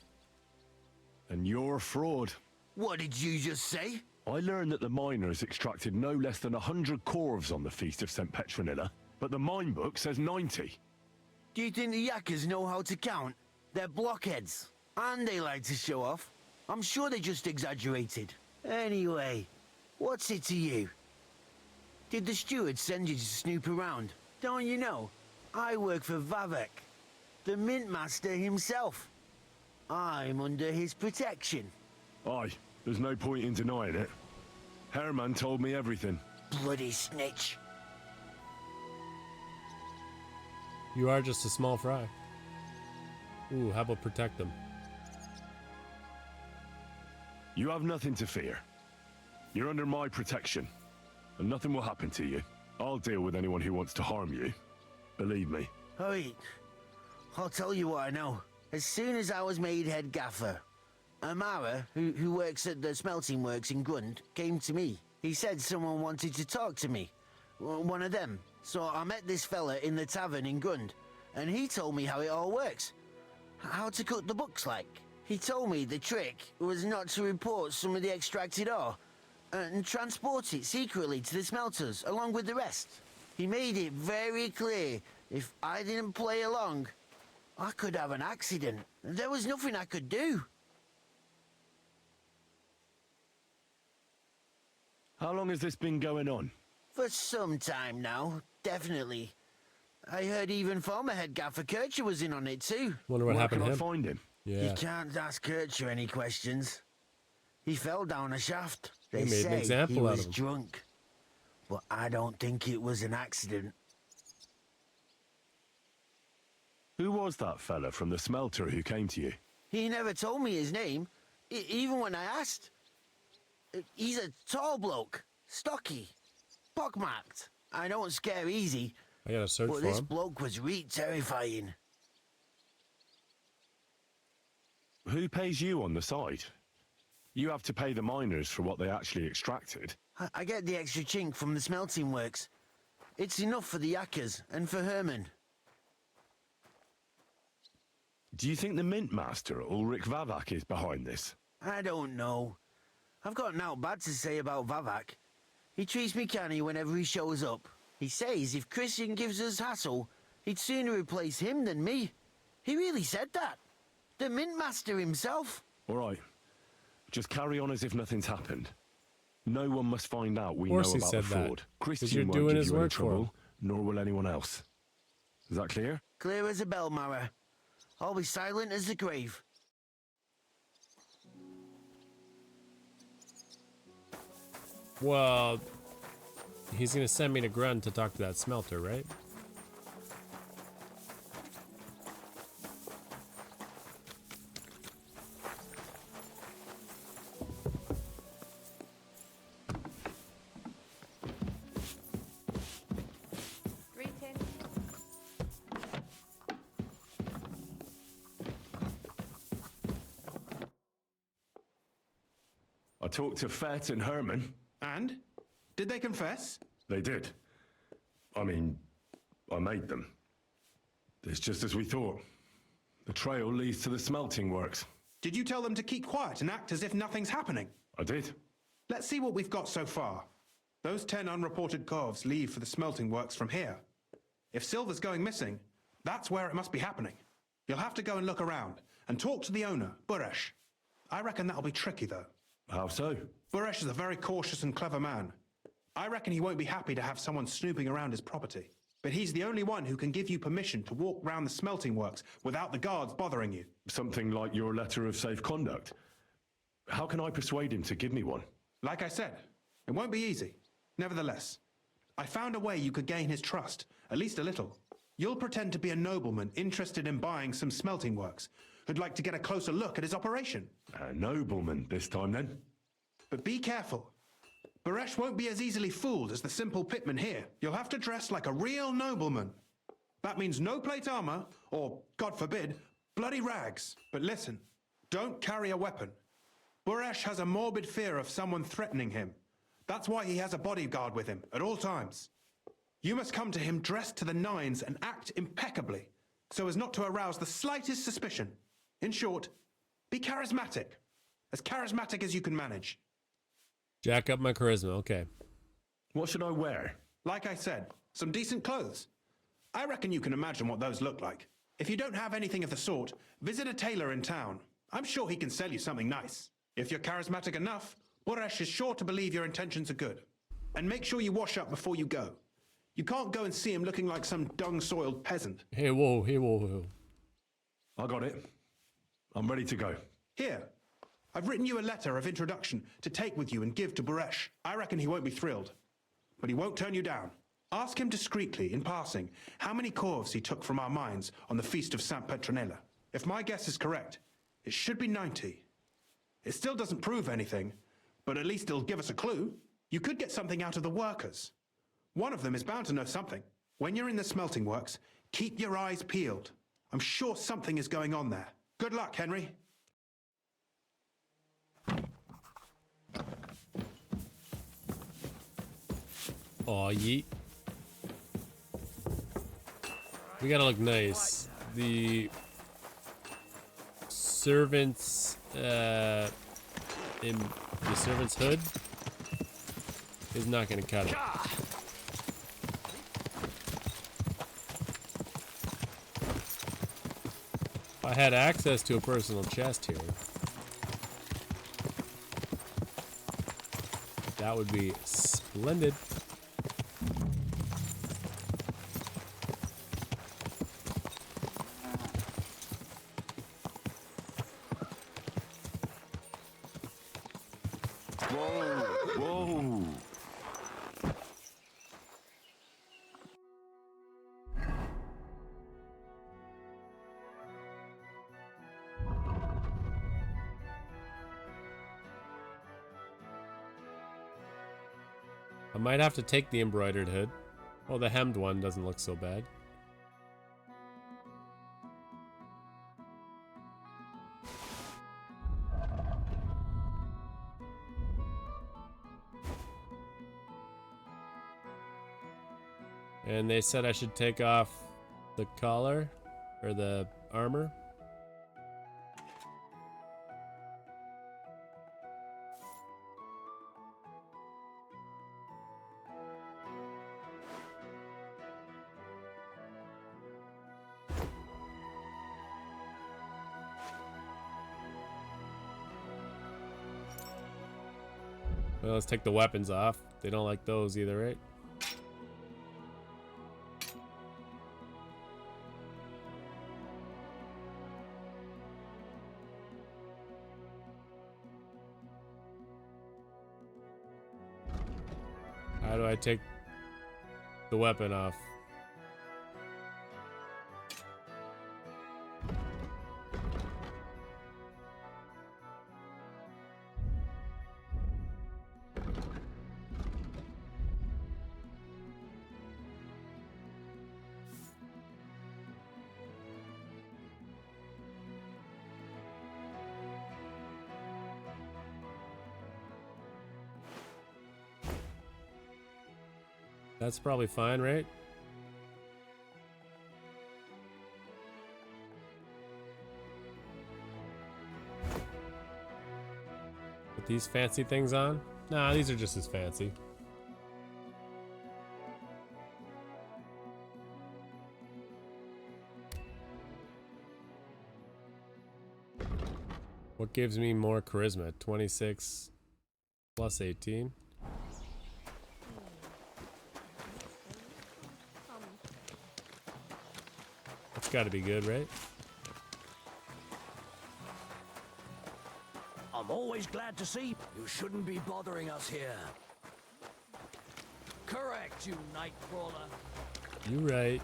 And you're a fraud. What did you just say? I learned that the miners extracted no less than 100 corves on the Feast of St. Petronilla, but the mine book says 90. Do you think the yakkers know how to count? They're blockheads, and they like to show off. I'm sure they just exaggerated. Anyway, what's it to you? Did the steward send you to snoop around? Don't you know? I work for Vavek, the Mint Master himself. I'm under his protection. Aye, there's no point in denying it. Herman told me everything. Bloody snitch. You are just a small fry. Ooh, how about protect them? You have nothing to fear. You're under my protection, and nothing will happen to you. I'll deal with anyone who wants to harm you. Believe me. Wait, I'll tell you what I know. As soon as I was made head gaffer, Amara, who works at the smelting works in Grund, came to me. He said someone wanted to talk to me. One of them. So I met this fella in the tavern in Grund, and he told me how it all works. How to cut the books like. He told me the trick was not to report some of the extracted ore, and transport it secretly to the smelters, along with the rest. He made it very clear, if I didn't play along, I could have an accident. There was nothing I could do. How long has this been going on? For some time now, definitely. I heard even former head gaffer Kircher was in on it too. Wonder what Where happened can to I him. find him? Yeah. You can't ask Kircher any questions. He fell down a shaft. They They made an say example he out was of him. drunk. But I don't think it was an accident. Who was that fella from the smelter who came to you? He never told me his name, even when I asked. He's a tall bloke, stocky, pockmarked. I don't scare easy, I gotta search but for this him. bloke was terrifying. Who pays you on the side? You have to pay the miners for what they actually extracted. I get the extra chink from the smelting works. It's enough for the yakkers and for Herman. Do you think the mint master, Ulrich Vavak, is behind this? I don't know. I've got naught bad to say about Vavak. He treats me canny whenever he shows up. He says if Christian gives us hassle, he'd sooner replace him than me. He really said that. The mint master himself. All right. Just carry on as if nothing's happened. No one must find out we Of know course he about the said that, fraud. 'cause Christian you're won't doing give his you any work for trouble, him. nor will anyone else. Is that clear? Clear as a bell, Mara. I'll be silent as the grave. Well, he's gonna send me to Grun to talk to that smelter, right? I talked to Fett and Herman. And? Did they confess? They did. I mean, I made them. It's just as we thought. The trail leads to the smelting works. Did you tell them to keep quiet and act as if nothing's happening? I did. Let's see what we've got so far. Those 10 unreported corves leave for the smelting works from here. If silver's going missing, that's where it must be happening. You'll have to go and look around and talk to the owner, Buresh. I reckon that'll be tricky, though. How so? Buresh is a very cautious and clever man. I reckon he won't be happy to have someone snooping around his property. But he's the only one who can give you permission to walk round the smelting works without the guards bothering you. Something like your letter of safe conduct. How can I persuade him to give me one? Like I said, it won't be easy. Nevertheless, I found a way you could gain his trust, at least a little. You'll pretend to be a nobleman interested in buying some smelting works, who'd like to get a closer look at his operation. A nobleman this time, then? But be careful. Buresh won't be as easily fooled as the simple pitman here. You'll have to dress like a real nobleman. That means no plate armor, or, God forbid, bloody rags. But listen, don't carry a weapon. Buresh has a morbid fear of someone threatening him. That's why he has a bodyguard with him at all times. You must come to him dressed to the nines and act impeccably, so as not to arouse the slightest suspicion. In short, be charismatic as you can manage. Jack up my charisma, okay. What should I wear? Like I said, some decent clothes. I reckon you can imagine what those look like. If you don't have anything of the sort, visit a tailor in town. I'm sure he can sell you something nice. If you're charismatic enough, Buresh is sure to believe your intentions are good. And make sure you wash up before you go. You can't go and see him looking like some dung-soiled peasant. Hey, whoa. I got it. I'm ready to go. Here, I've written you a letter of introduction to take with you and give to Buresh. I reckon he won't be thrilled, but he won't turn you down. Ask him discreetly, in passing, how many corves he took from our mines on the feast of Saint Petronella. If my guess is correct, it should be 90. It still doesn't prove anything, but at least it'll give us a clue. You could get something out of the workers. One of them is bound to know something. When you're in the smelting works, keep your eyes peeled. I'm sure something is going on there. Good luck, Henry. Aw, yeet. We gotta look nice. The servant's in the servant's hood is not gonna cut it. If I had access to a personal chest here, that would be splendid. Whoa! Whoa! I might have to take the embroidered hood. Oh, the hemmed one doesn't look so bad. And they said I should take off the collar or the armor. Well, let's take the weapons off. They don't like those either, right? How do I take the weapon off? That's probably fine, right? Put these fancy things on? Nah, these are just as fancy. What gives me more charisma? 26 plus 18. That's got to be good, right? I'm always glad to see you shouldn't be bothering us here. Correct, you nightcrawler. You right.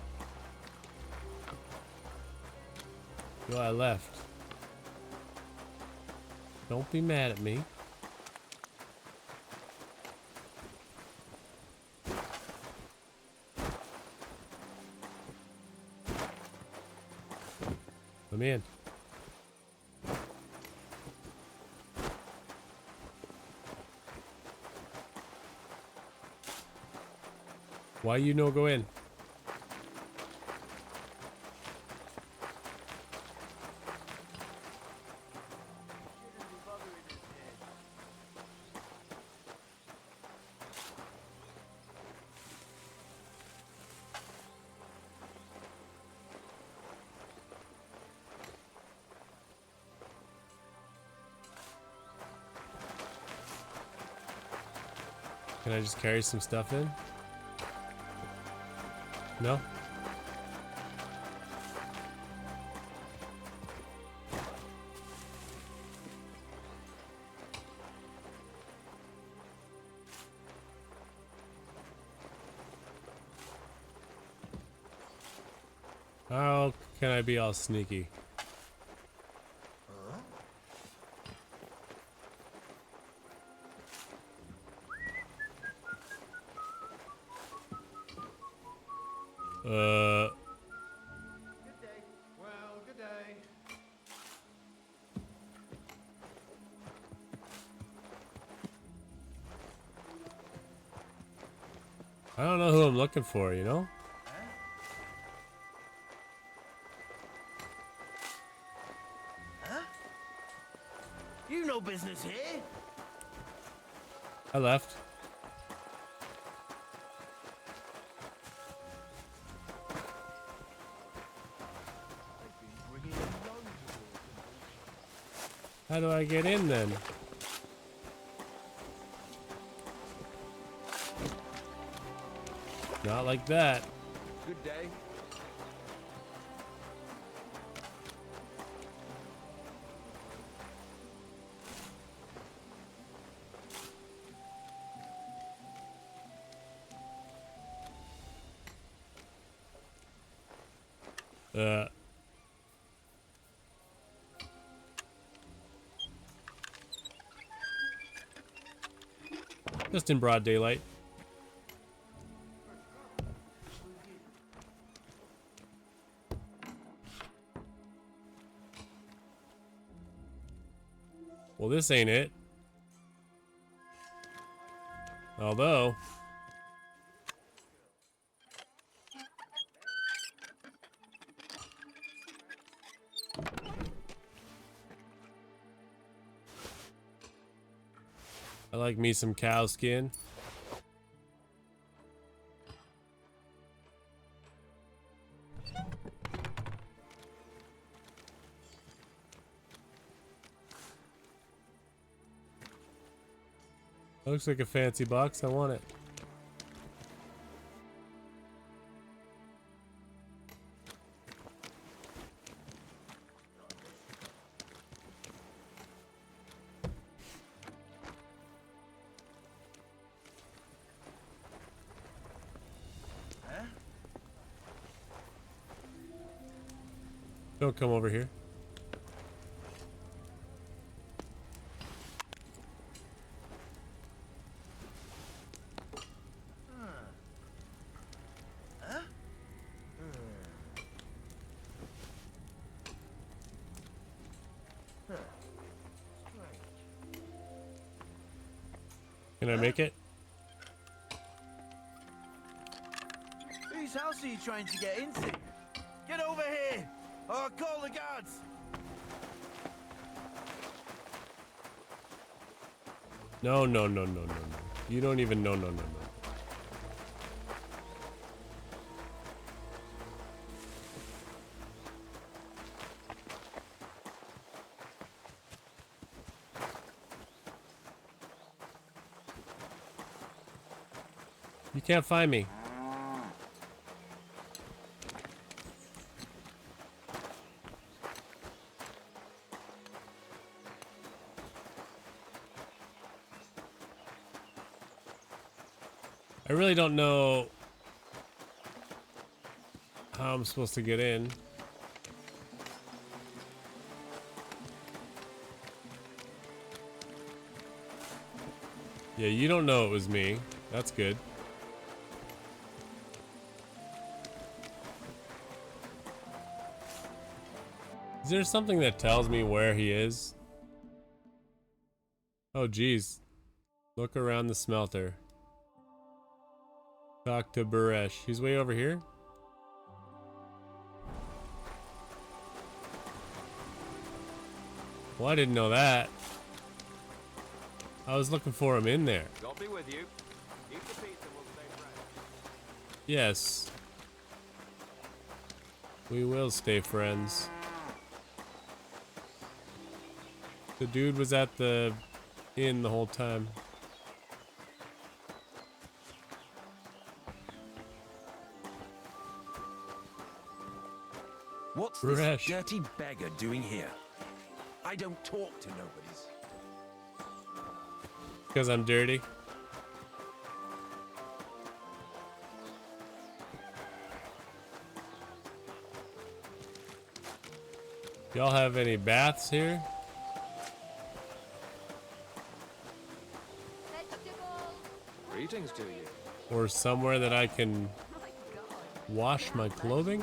Well, I left. Don't be mad at me. Let me in. Why you no go in? Can I just carry some stuff in? No? How can I be all sneaky? Good day. Well, good day. I don't know who I'm looking for, you know? Huh? You no business here. I left. How do I get in then? Not like that. Good day. Just in broad daylight. Well, this ain't it. Although... I like me some cow skin. Looks like a fancy box. I want it. Don't come over here. Can I make it? Whose house are you trying to get into? Get over here, or I'll call the guards. No, no, no, no, no, no. You don't even know, no, no, no. You can't find me. I really don't know how I'm supposed to get in. Yeah, you don't know it was me. That's good. Is there something that tells me where he is? Oh, geez. Look around the smelter. Talk to Baresh. He's way over here? Well, I didn't know that. I was looking for him in there. God be with you. Keep the peace and we'll stay friends. Yes. We will stay friends. The dude was at the inn the whole time. What's Rash. this dirty beggar doing here? I don't talk to nobodies. Because I'm dirty. Y'all have any baths here? Greetings to you. Or somewhere that I can wash my clothing?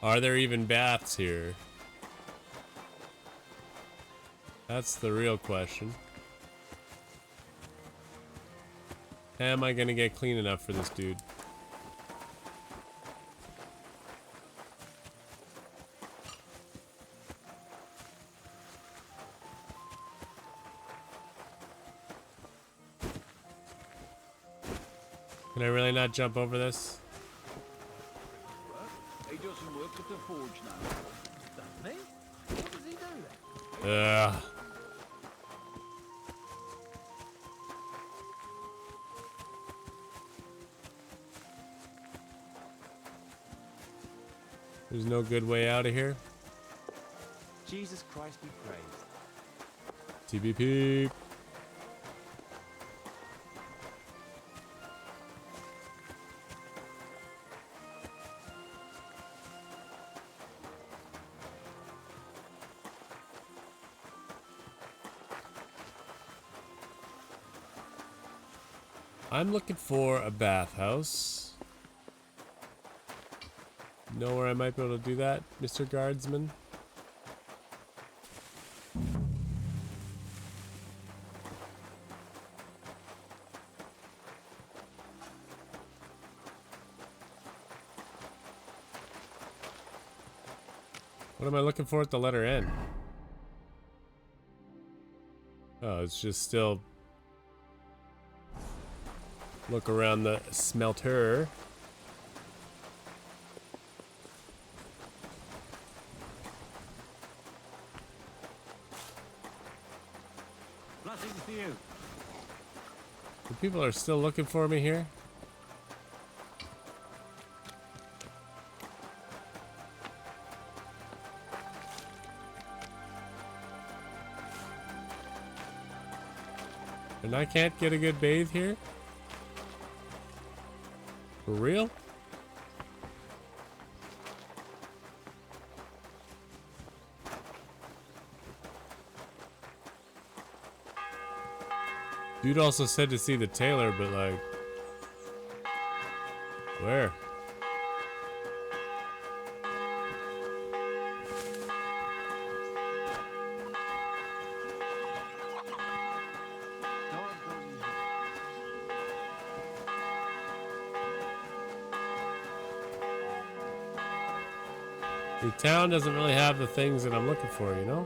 Are there even baths here? That's the real question. Am I gonna get clean enough for this dude? Can I really not jump over this? He doesn't work at the forge now. Doesn't he? What does he do then? Ugh. There's no good way out of here. Jesus Christ be praised. TBP. I'm looking for a bathhouse. Know where I might be able to do that, Mr. Guardsman? What am I looking for at the letter N? Oh, it's just still look around the smelter. Blessings to you. The people are still looking for me here. And I can't get a good bathe here? For real? Dude also said to see the tailor, but like, where? The town doesn't really have the things that I'm looking for, you know?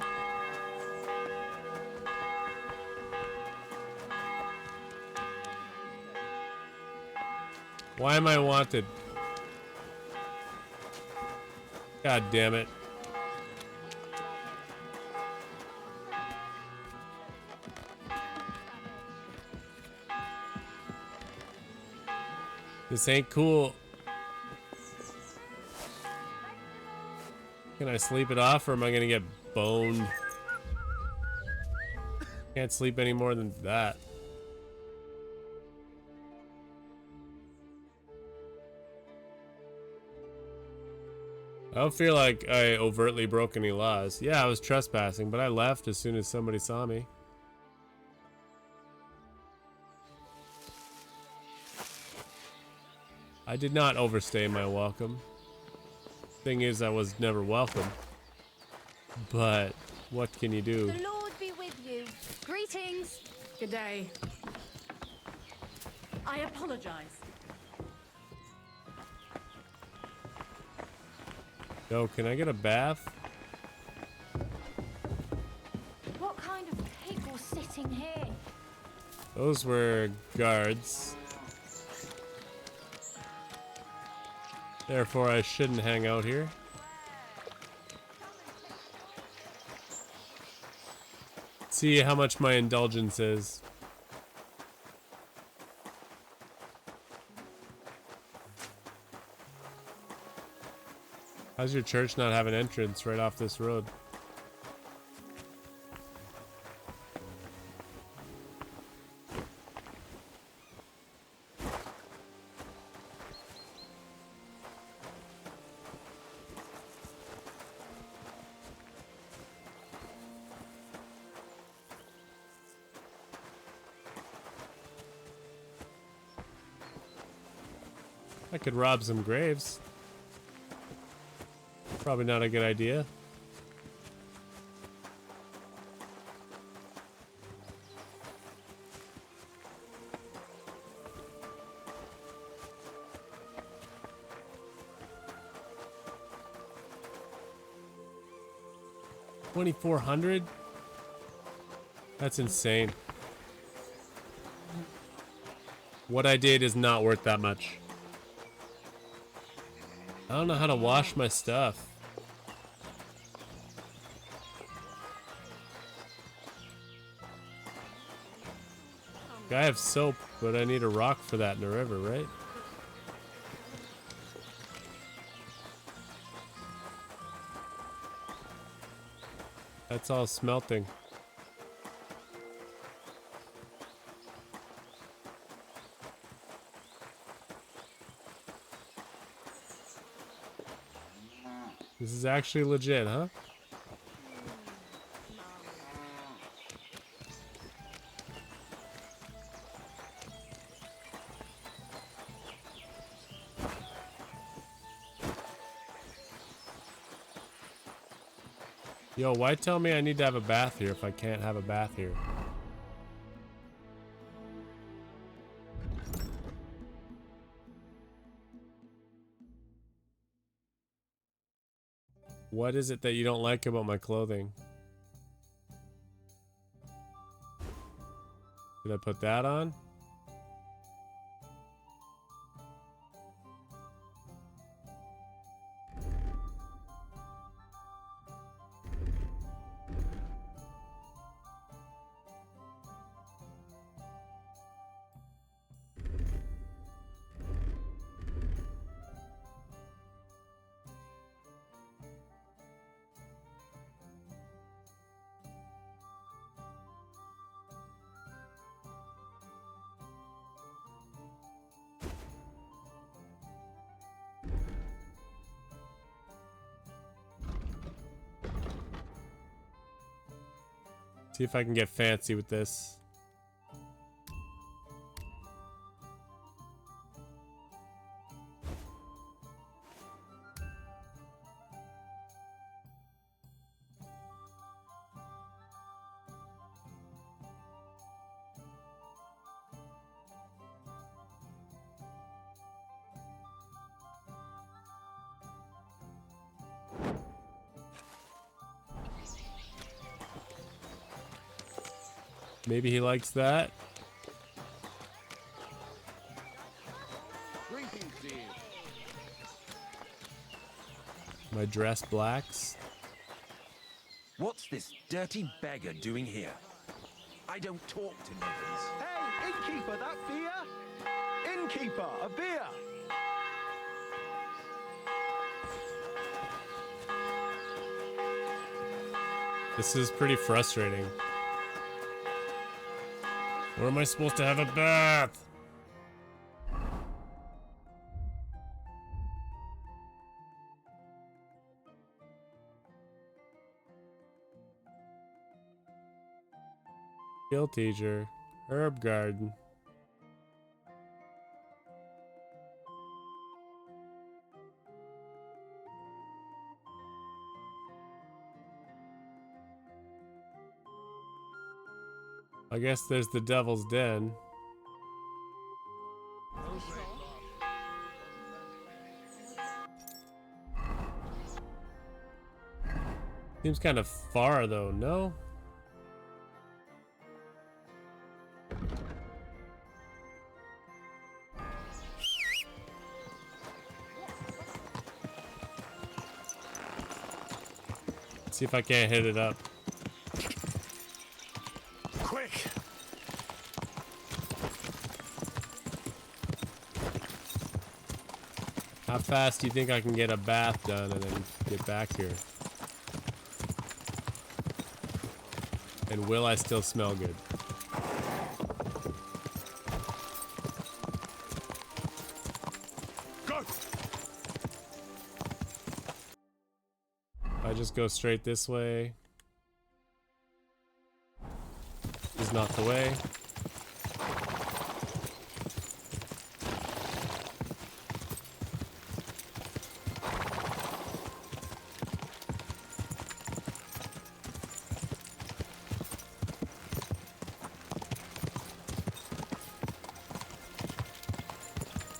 Why am I wanted? God damn it. This ain't cool. Can I sleep it off or am I gonna get boned? Can't sleep any more than that. I don't feel like I overtly broke any laws. Yeah, I was trespassing, but I left as soon as somebody saw me. I did not overstay my welcome. Thing is, I was never welcome. But what can you do? The Lord be with you. Greetings. Good day. I apologize. Yo, can I get a bath? What kind of pig was sitting here? Those were guards. Therefore, I shouldn't hang out here. See how much my indulgence is. How's your church not have an entrance right off this road? I could rob some graves. Probably not a good idea. $2,400? That's insane. What I did is not worth that much. I don't know how to wash my stuff. I have soap, but I need a rock for that in the river, right? That's all smelting. This is actually legit, huh? Yo, why tell me I need to have a bath here if I can't have a bath here? What is it that you don't like about my clothing? Did I put that on? See if I can get fancy with this. Maybe he likes that. My dress blacks. What's this dirty beggar doing here? I don't talk to niggers. Hey, innkeeper, that beer? Innkeeper, a beer! This is pretty frustrating. Where am I supposed to have a bath? Skill teacher, herb garden. I guess there's the Devil's Den. Seems kind of far though, no? Let's see if I can't hit it up. Quick! How fast do you think I can get a bath done and then get back here? And will I still smell good? Go! I just go straight this way. Is not the way.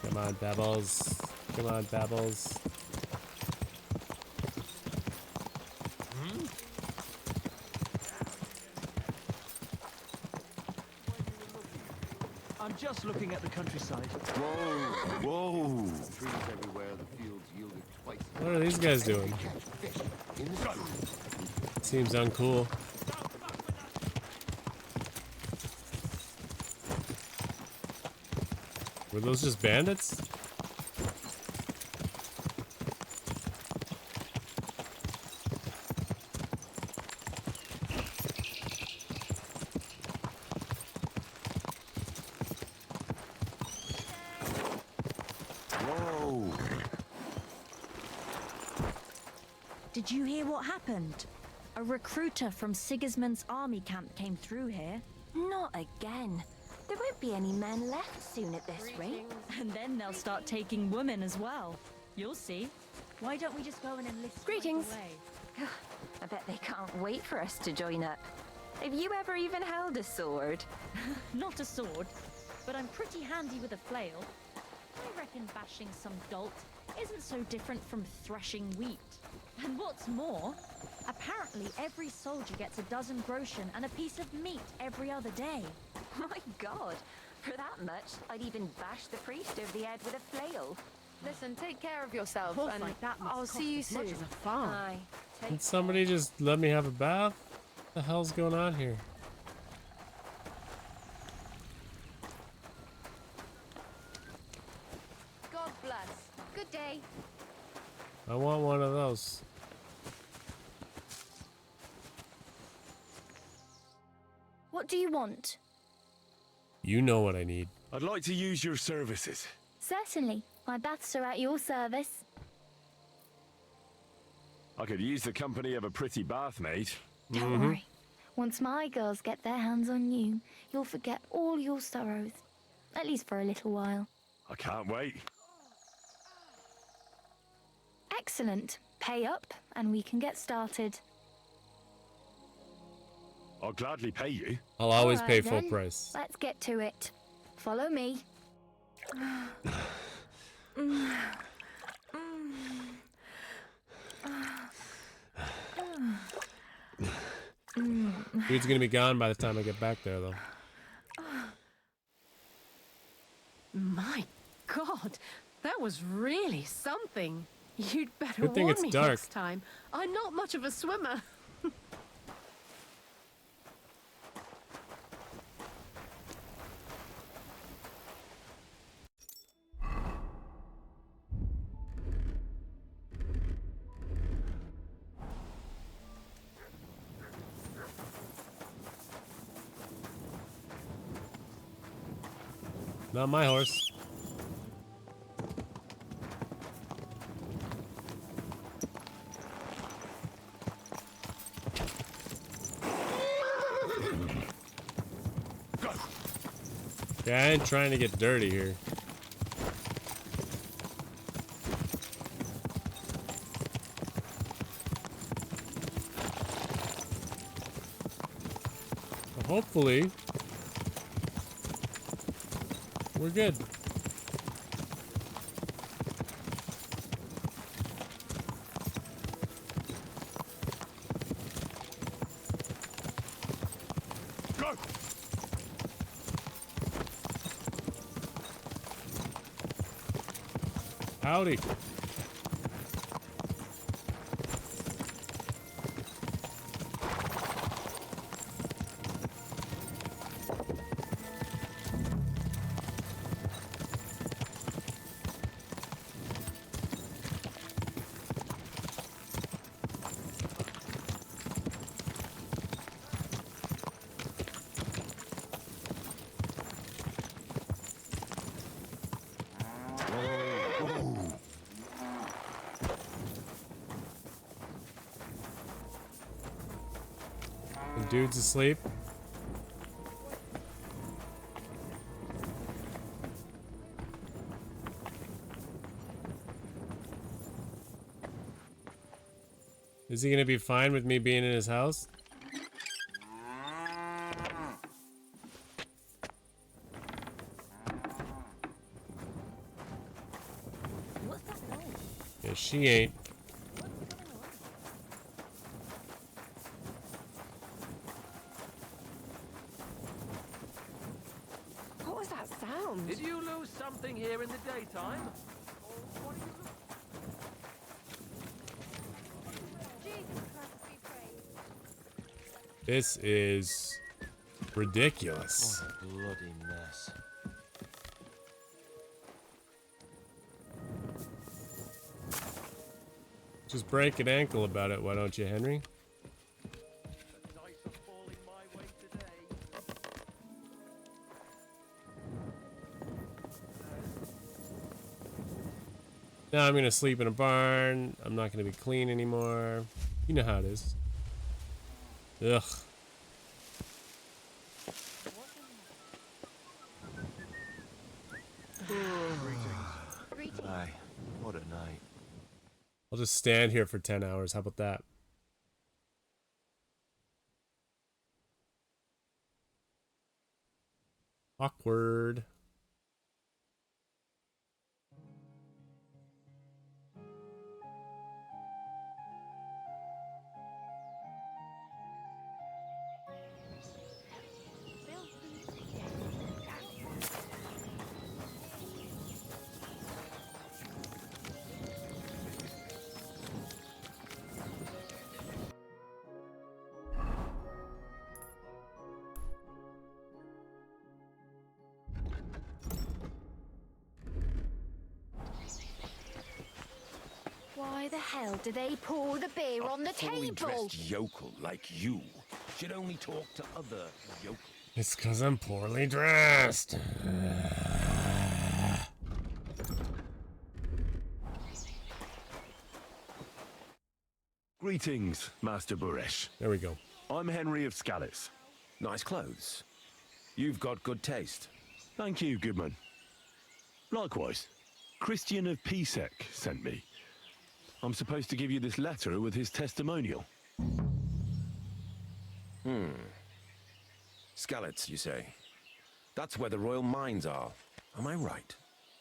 Come on, Babbles. Come on, Babbles. I'm just looking at the countryside. Whoa! Whoa! Trees everywhere, the fields yielded twice. What are these guys doing? Seems uncool. Were those just bandits? Did you hear what happened? A recruiter from Sigismund's army camp came through here. Not again. There won't be any men left soon at this rate. And then they'll start taking women as well. You'll see. Why don't we just go and enlist? Greetings. Right away? I bet they can't wait for us to join up. Have you ever even held a sword? Not a sword, but I'm pretty handy with a flail. I reckon bashing some dolt isn't so different from threshing wheat. And what's more, apparently every soldier gets a dozen groschen and a piece of meat every other day. My God, for that much, I'd even bash the priest over the head with a flail. Listen, take care of yourself, Horse and like that must I'll cost see you as much soon. as a farm. Aye. Can somebody just let me have a bath? What the hell's going on here? God bless. Good day. I want one of those. What do you want? You know what I need. I'd like to use your services. Certainly. My baths are at your service. I could use the company of a pretty bath mate. Don't worry. Once my girls get their hands on you, you'll forget all your sorrows. At least for a little while. I can't wait. Excellent. Pay up, and we can get started. I'll gladly pay you. I'll always All pay right, full then. price. Let's get to it. Follow me. Dude's gonna be gone by the time I get back there, though. My God, that was really something. You'd better Good thing warn it's me dark. next time. I'm not much of a swimmer. Not my horse. Okay, I ain't trying to get dirty here. But hopefully, we're good. Go! Howdy. The dude's asleep. Is he gonna be fine with me being in his house? Yeah, she ain't. What was that sound? Did you lose something here in the daytime? This is ridiculous. What a bloody mess. Just break an ankle about it, why don't you, Henry? Now I'm gonna sleep in a barn. I'm not gonna be clean anymore. You know how it is. Ugh. Aye, what a night. I'll just stand here for 10 hours. How about that? Awkward. Why the hell do they pour the beer on the Poorly table? dressed yokel like you should only talk to other yokels. It's because I'm poorly dressed. Greetings, Master Buresh. There we go. I'm Henry of Scallis. Nice clothes. You've got good taste. Thank you, Goodman. Likewise, Christian of Pisek sent me. I'm supposed to give you this letter with his testimonial. Skalitz, you say? That's where the royal mines are. Am I right?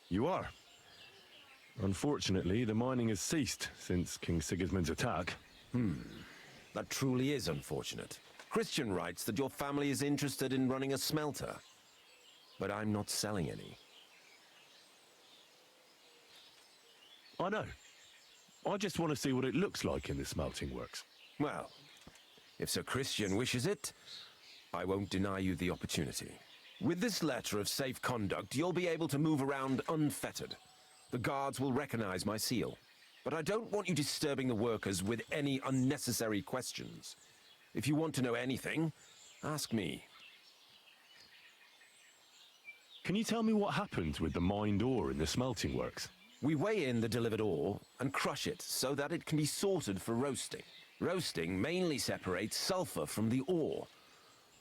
You are. Unfortunately, the mining has ceased since King Sigismund's attack. That truly is unfortunate. Christian writes that your family is interested in running a smelter. But I'm not selling any. I know. I just want to see what it looks like in the smelting works. Well, if Sir Christian wishes it, I won't deny you the opportunity. With this letter of safe conduct, you'll be able to move around unfettered. The guards will recognize my seal. But I don't want you disturbing the workers with any unnecessary questions. If you want to know anything, ask me. Can you tell me what happens with the mined ore in the smelting works? We weigh in the delivered ore and crush it so that it can be sorted for roasting. Roasting mainly separates sulfur from the ore,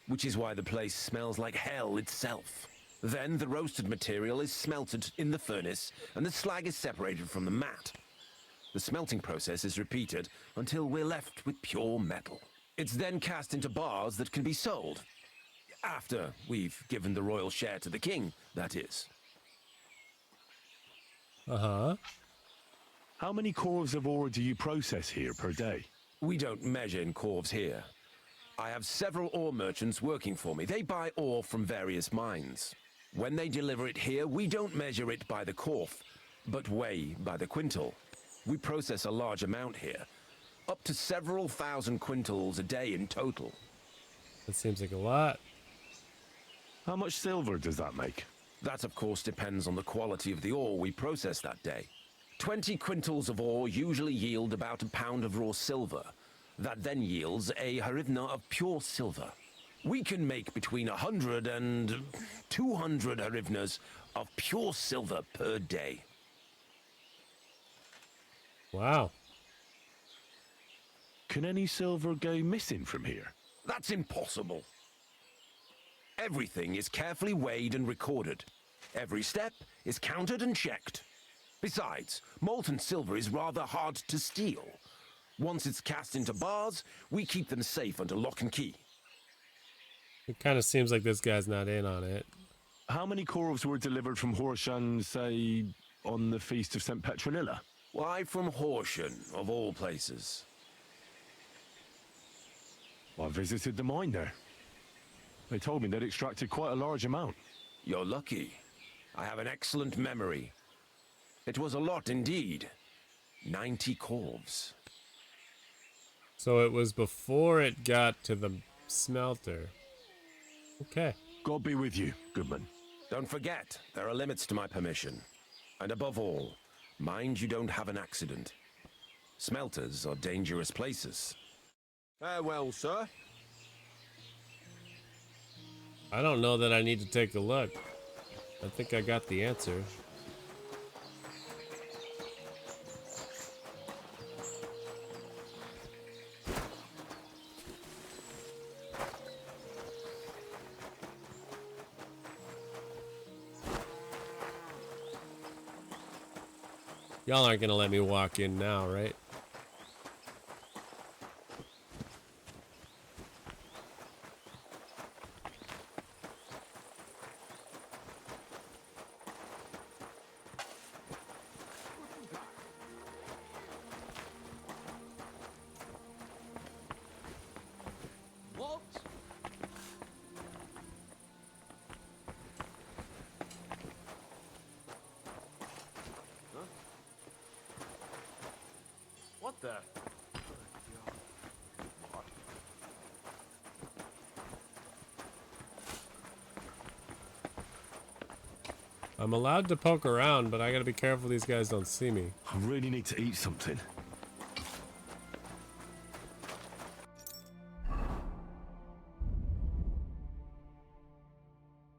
which is why the place smells like hell itself. Then the roasted material is smelted in the furnace and the slag is separated from the matte. The smelting process is repeated until we're left with pure metal. It's then cast into bars that can be sold. After we've given the royal share to the king, that is. Uh-huh. How many corves of ore do you process here per day? We don't measure in corves here. I have several ore merchants working for me. They buy ore from various mines. When they deliver it here, we don't measure it by the corf, but weigh by the quintal. We process a large amount here, up to several thousand quintals a day in total. That seems like a lot. How much silver does that make? That, of course, depends on the quality of the ore we process that day. 20 quintals of ore usually yield about a pound of raw silver. That then yields a harivna of pure silver. We can make between 100 and 200 harivnas of pure silver per day. Wow. Can any silver go missing from here? That's impossible. Everything is carefully weighed and recorded. Every step is counted and checked. Besides, molten silver is rather hard to steal. Once it's cast into bars, we keep them safe under lock and key. It kind of seems like this guy's not in on it. How many corves were delivered from Horshan, say, on the feast of St. Petronilla? Why from Horsham, of all places? I visited the mine there. They told me they'd extracted quite a large amount. You're lucky. I have an excellent memory. It was a lot indeed. 90 corves. So it was before it got to the smelter. Okay. God be with you, Goodman. Don't forget, there are limits to my permission. And above all, mind you don't have an accident. Smelters are dangerous places. Farewell, sir. I don't know that I need to take a look. I think I got the answer. Y'all aren't gonna let me walk in now, right? What? Huh? What the? I'm allowed to poke around, but I gotta be careful these guys don't see me. I really need to eat something.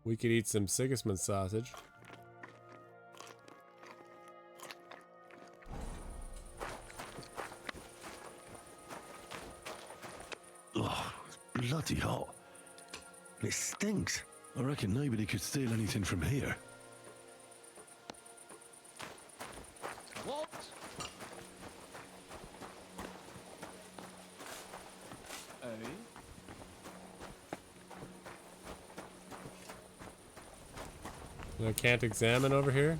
We could eat some Sigismund sausage. Oh, it's bloody hot. It stinks. I reckon nobody could steal anything from here. What? I can't examine over here.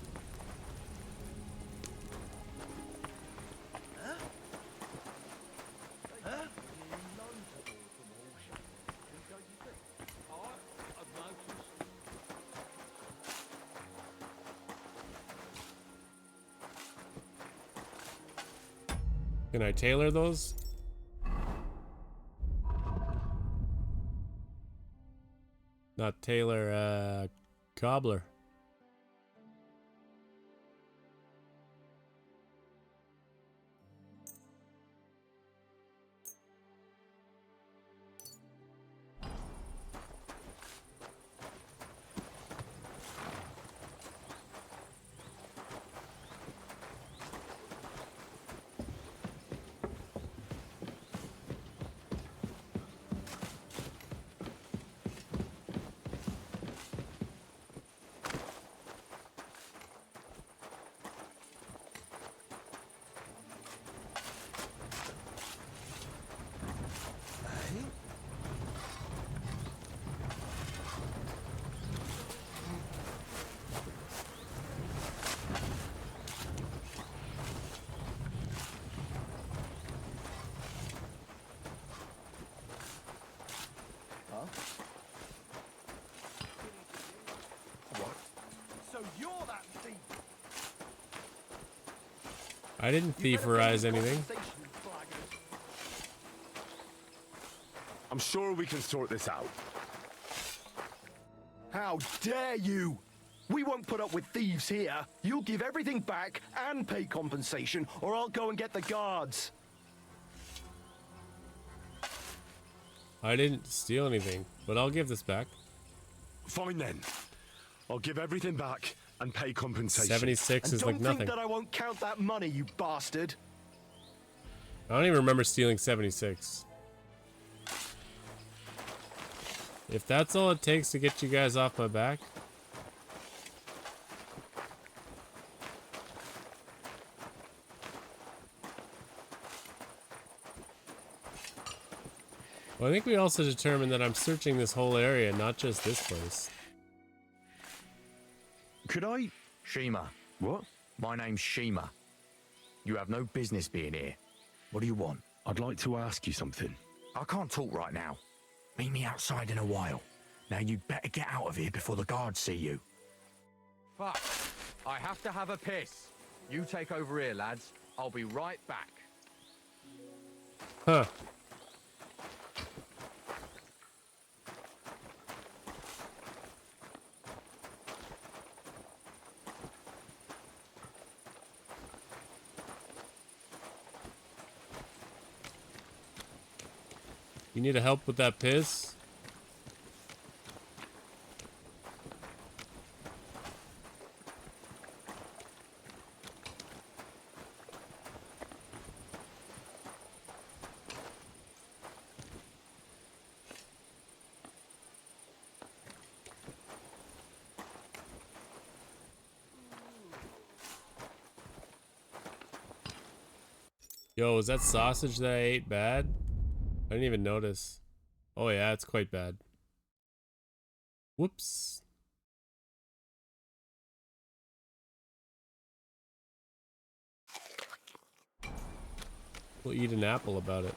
Can I tailor those? Not tailor, cobbler. I didn't thieferize anything. I'm sure we can sort this out. How dare you! We won't put up with thieves here. You'll give everything back and pay compensation, or I'll go and get the guards. I didn't steal anything, but I'll give this back. Fine then. I'll give everything back and pay compensation. 76 is like Don't nothing. think that I won't count that money, you bastard. I don't even remember stealing 76. If that's all it takes to get you guys off my back. Well, I think we also determined that I'm searching this whole area, not just this place. Could I? Shima. What? My name's Shima. You have no business being here. What do you want? I'd like to ask you something. I can't talk right now. Meet me outside in a while. Now you'd better get out of here before the guards see you. Fuck. I have to have a piss. You take over here, lads. I'll be right back. Huh. You need help with that piss? Yo, is that sausage that I ate bad? I didn't even notice. Oh yeah, it's quite bad. Whoops. We'll eat an apple about it.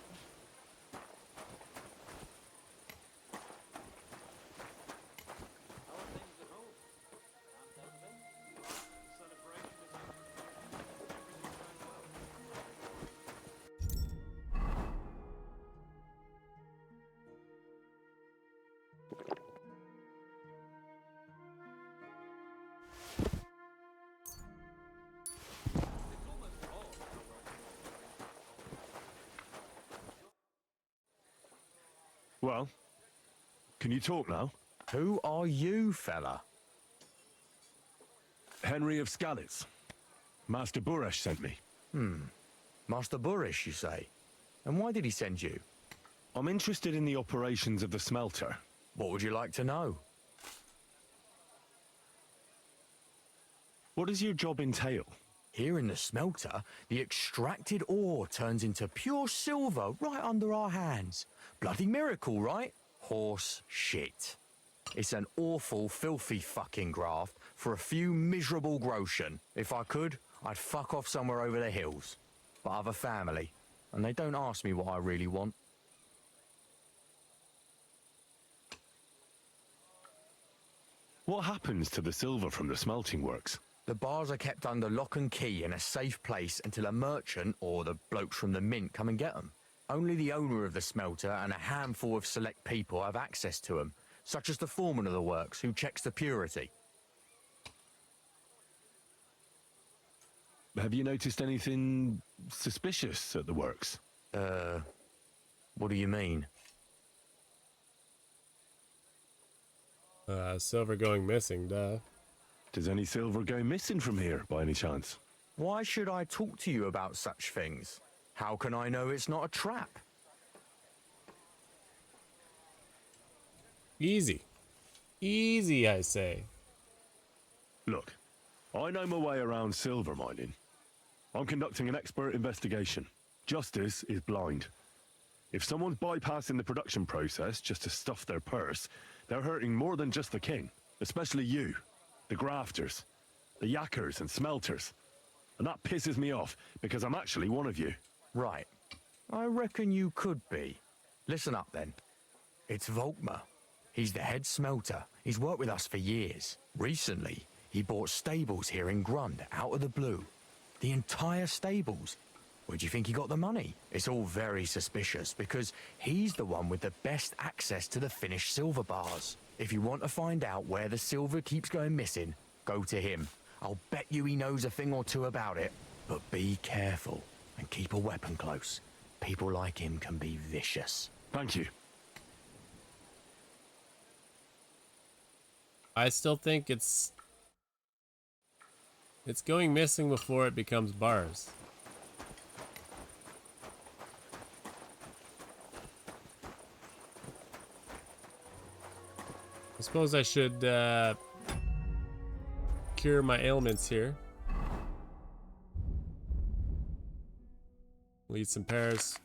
Well, can you talk now? Who are you, fella? Henry of Skalitz. Master Buresh sent me. Master Buresh, you say? And why did he send you? I'm interested in the operations of the smelter. What would you like to know? What does your job entail? Here in the smelter, the extracted ore turns into pure silver right under our hands. Bloody miracle, right? Horse shit. It's an awful, filthy fucking graft for a few miserable groschen. If I could, I'd fuck off somewhere over the hills. But I have a family, and they don't ask me what I really want. What happens to the silver from the smelting works? The bars are kept under lock and key in a safe place until a merchant or the blokes from the mint come and get them. Only the owner of the smelter and a handful of select people have access to them, such as the foreman of the works who checks the purity. Have you noticed anything suspicious at the works? What do you mean? Silver going missing, duh. Does any silver go missing from here, by any chance? Why should I talk to you about such things? How can I know it's not a trap? Easy. Easy, I say. Look, I know my way around silver mining. I'm conducting an expert investigation. Justice is blind. If someone's bypassing the production process just to stuff their purse, they're hurting more than just the king. Especially you, the grafters, the yackers and smelters. And that pisses me off, because I'm actually one of you. Right. I reckon you could be. Listen up, then. It's Volkmar. He's the head smelter. He's worked with us for years. Recently, he bought stables here in Grund, out of the blue. The entire stables. Where do you think he got the money? It's all very suspicious, because he's the one with the best access to the finished silver bars. If you want to find out where the silver keeps going missing, go to him. I'll bet you he knows a thing or two about it. But be careful, and keep a weapon close. People like him can be vicious. Thank you. I still think it's going missing before it becomes bars. I suppose I should cure my ailments here. We'll eat some pears.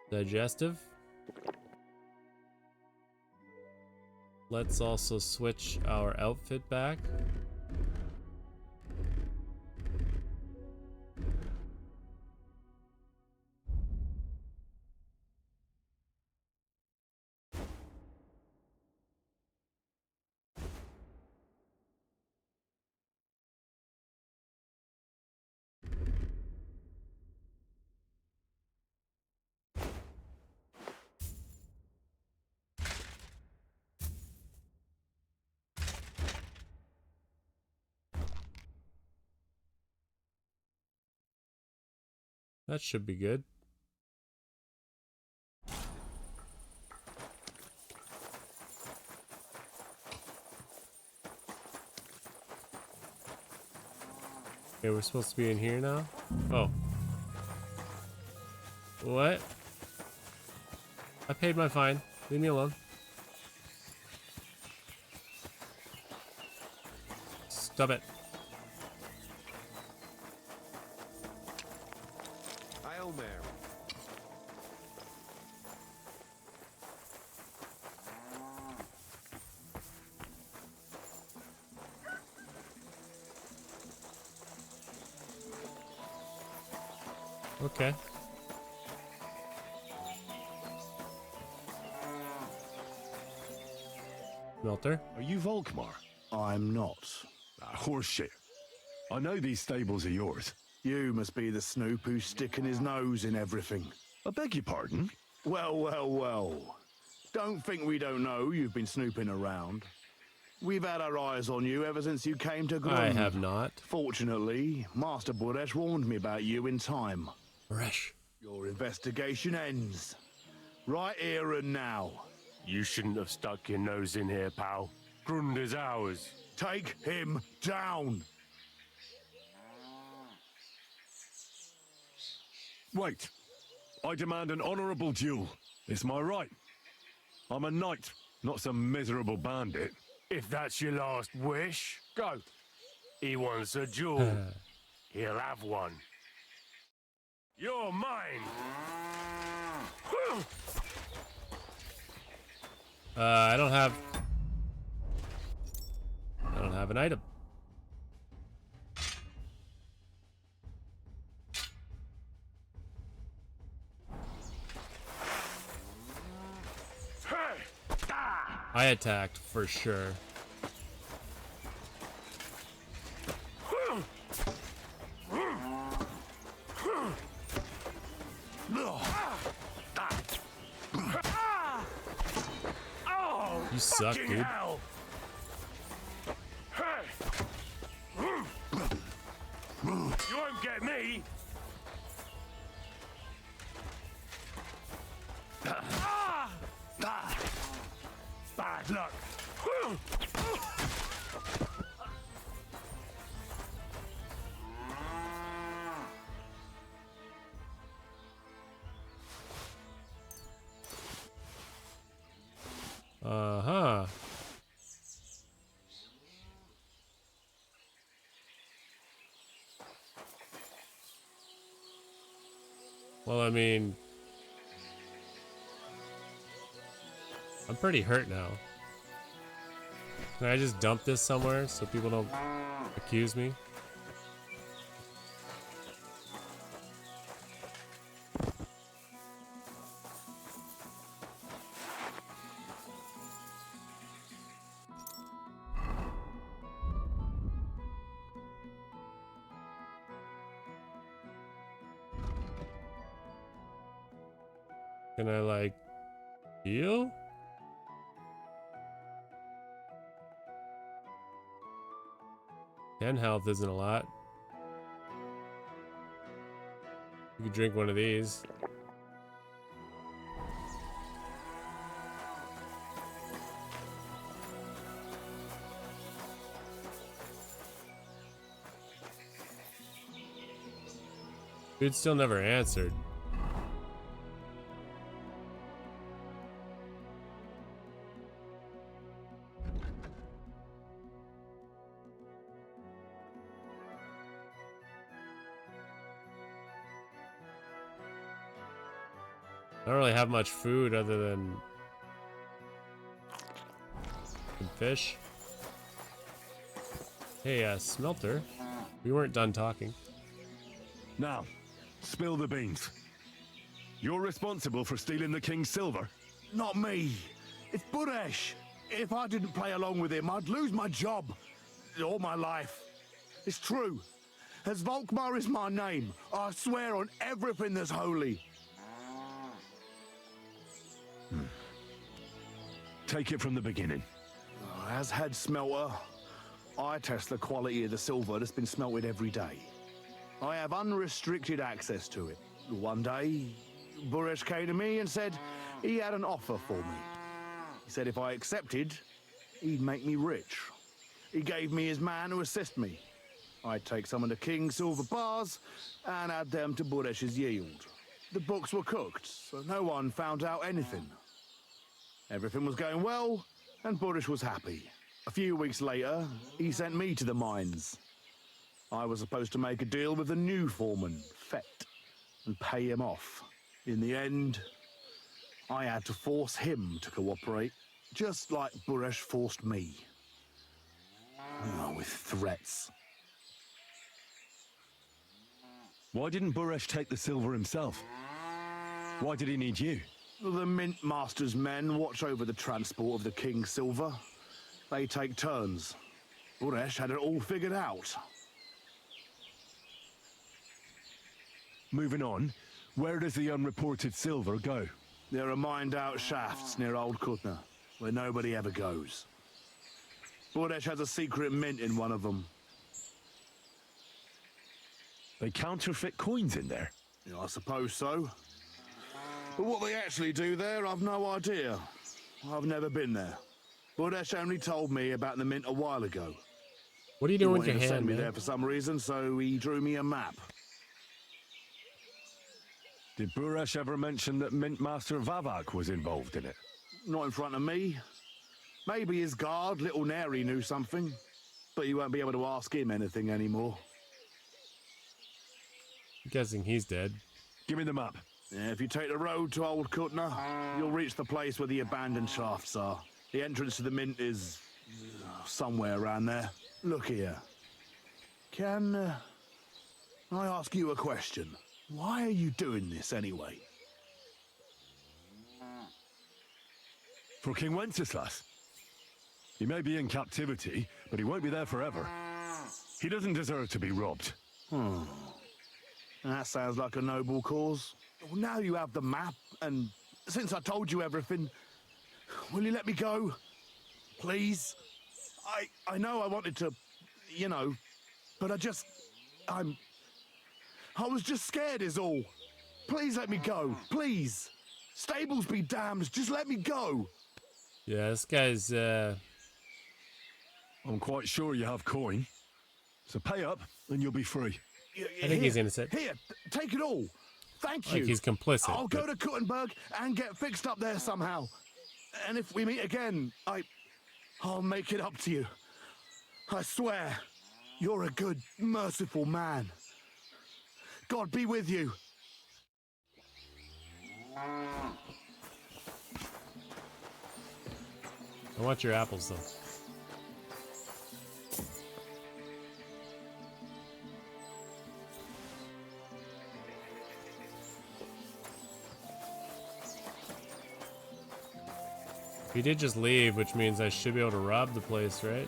Digestive. Let's also switch our outfit back. That should be good. Okay, we're supposed to be in here now? Oh. What? I paid my fine. Leave me alone. Stop it. Hail Mary. Okay. Smelter. Are you Volkmar? I'm not. Horseshit. I know these stables are yours. You must be the snoop who's sticking his nose in everything. I beg your pardon? Well, well, well. Don't think we don't know you've been snooping around. We've had our eyes on you ever since you came to Grund. I have not. Fortunately, Master Buresh warned me about you in time. Buresh. Your investigation ends. Right here and now. You shouldn't have stuck your nose in here, pal. Grund is ours. Take him down! Wait. I demand an honorable duel. It's my right. I'm a knight, not some miserable bandit. If that's your last wish, go. He wants a duel. He'll have one. You're mine! I don't have an item. I attacked for sure. You suck, dude. Hell. You won't get me. Bad luck. Uh-huh. Well, I mean, I'm pretty hurt now. Can I just dump this somewhere so people don't accuse me? Can I, like, heal? And health isn't a lot. You could drink one of these. Dude still never answered. I don't really have much food other than some fish. Hey, Smelter. We weren't done talking. Now, spill the beans. You're responsible for stealing the king's silver. Not me. It's Buresh. If I didn't play along with him, I'd lose my job. All my life. It's true. As Volkmar is my name, I swear on everything that's holy. Take it from the beginning. As head smelter, I test the quality of the silver that's been smelted every day. I have unrestricted access to it. One day, Buresh came to me and said he had an offer for me. He said if I accepted, he'd make me rich. He gave me his man to assist me. I'd take some of the king's silver bars and add them to Buresh's yield. the books were cooked, so no one found out anything. Everything was going well, and Burish was happy. A few weeks later, he sent me to the mines. I was supposed to make a deal with the new foreman, Fett, and pay him off. In the end, I had to force him to cooperate, just like Burish forced me. With threats. Why didn't Buresh take the silver himself? Why did he need you? The Mint Master's men watch over the transport of the King's silver. They take turns. Buresh had it all figured out. Moving on, where does the unreported silver go? There are mined-out shafts near Old Kutna, where nobody ever goes. Buresh has a secret mint in one of them. They counterfeit coins in there? Yeah, I suppose so. But what they actually do there, I've no idea. I've never been there. Buresh only told me about the mint a while ago. What are you doing with your He wanted to hand, send me man? there for some reason, so he drew me a map. Did Buresh ever mention that Mint Master Vavak was involved in it? Not in front of me. Maybe his guard, Little Neri, knew something. But you won't be able to ask him anything anymore. I'm guessing he's dead. Give me the map. Yeah, if you take the road to Old Kutna, you'll reach the place where the abandoned shafts are. The entrance to the mint is somewhere around there. Look here. Can I ask you a question? Why are you doing this anyway? For King Wenceslas. He may be in captivity, but he won't be there forever. He doesn't deserve to be robbed. That sounds like a noble cause. Well, now you have the map, and since I told you everything, will you let me go? Please? I know I wanted to, but I was just scared is all. Please let me go, please. Stables be damned, just let me go. Yeah, this guy's, I'm quite sure you have coin. So pay up, and you'll be free. I think he's innocent. Here, take it all. Thank you. Like he's complicit. I'll go to Kuttenberg and get fixed up there somehow. And if we meet again, I'll make it up to you. I swear, you're a good, merciful man. God be with you. I want your apples, though. He did just leave, which means I should be able to rob the place, right?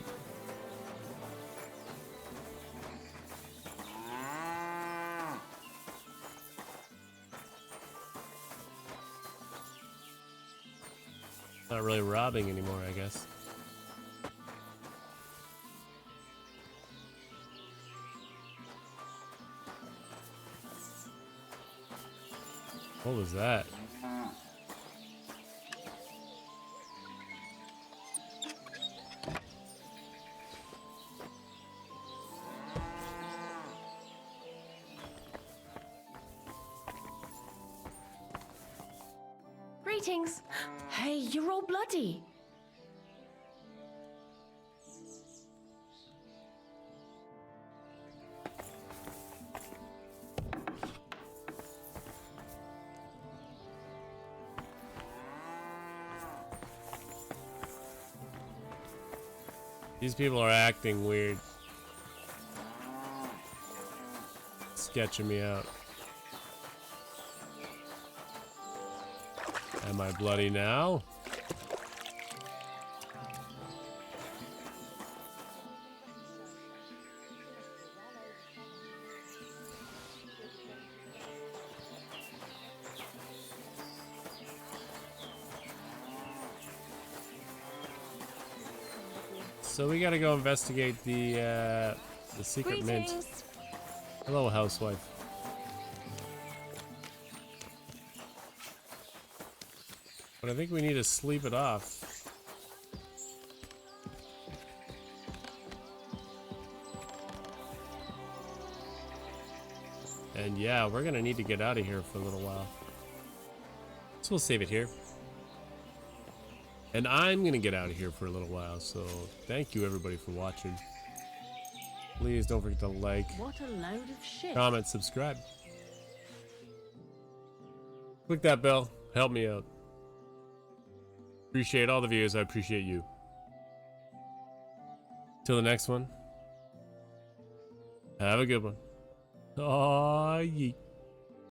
Not really robbing anymore, I guess. What was that? Greetings. Hey, you're all bloody. These people are acting weird. Sketching me out. Am I bloody now? So we gotta go investigate the secret mint. Hello, housewife. But I think we need to sleep it off. And yeah, we're gonna need to get out of here for a little while. So we'll save it here. And I'm gonna get out of here for a little while, so thank you everybody for watching. Please don't forget to like, What a load of shit. comment, subscribe. Click that bell, help me out. Appreciate all the viewers, I appreciate you. Till the next one, have a good one. Aw, yeet.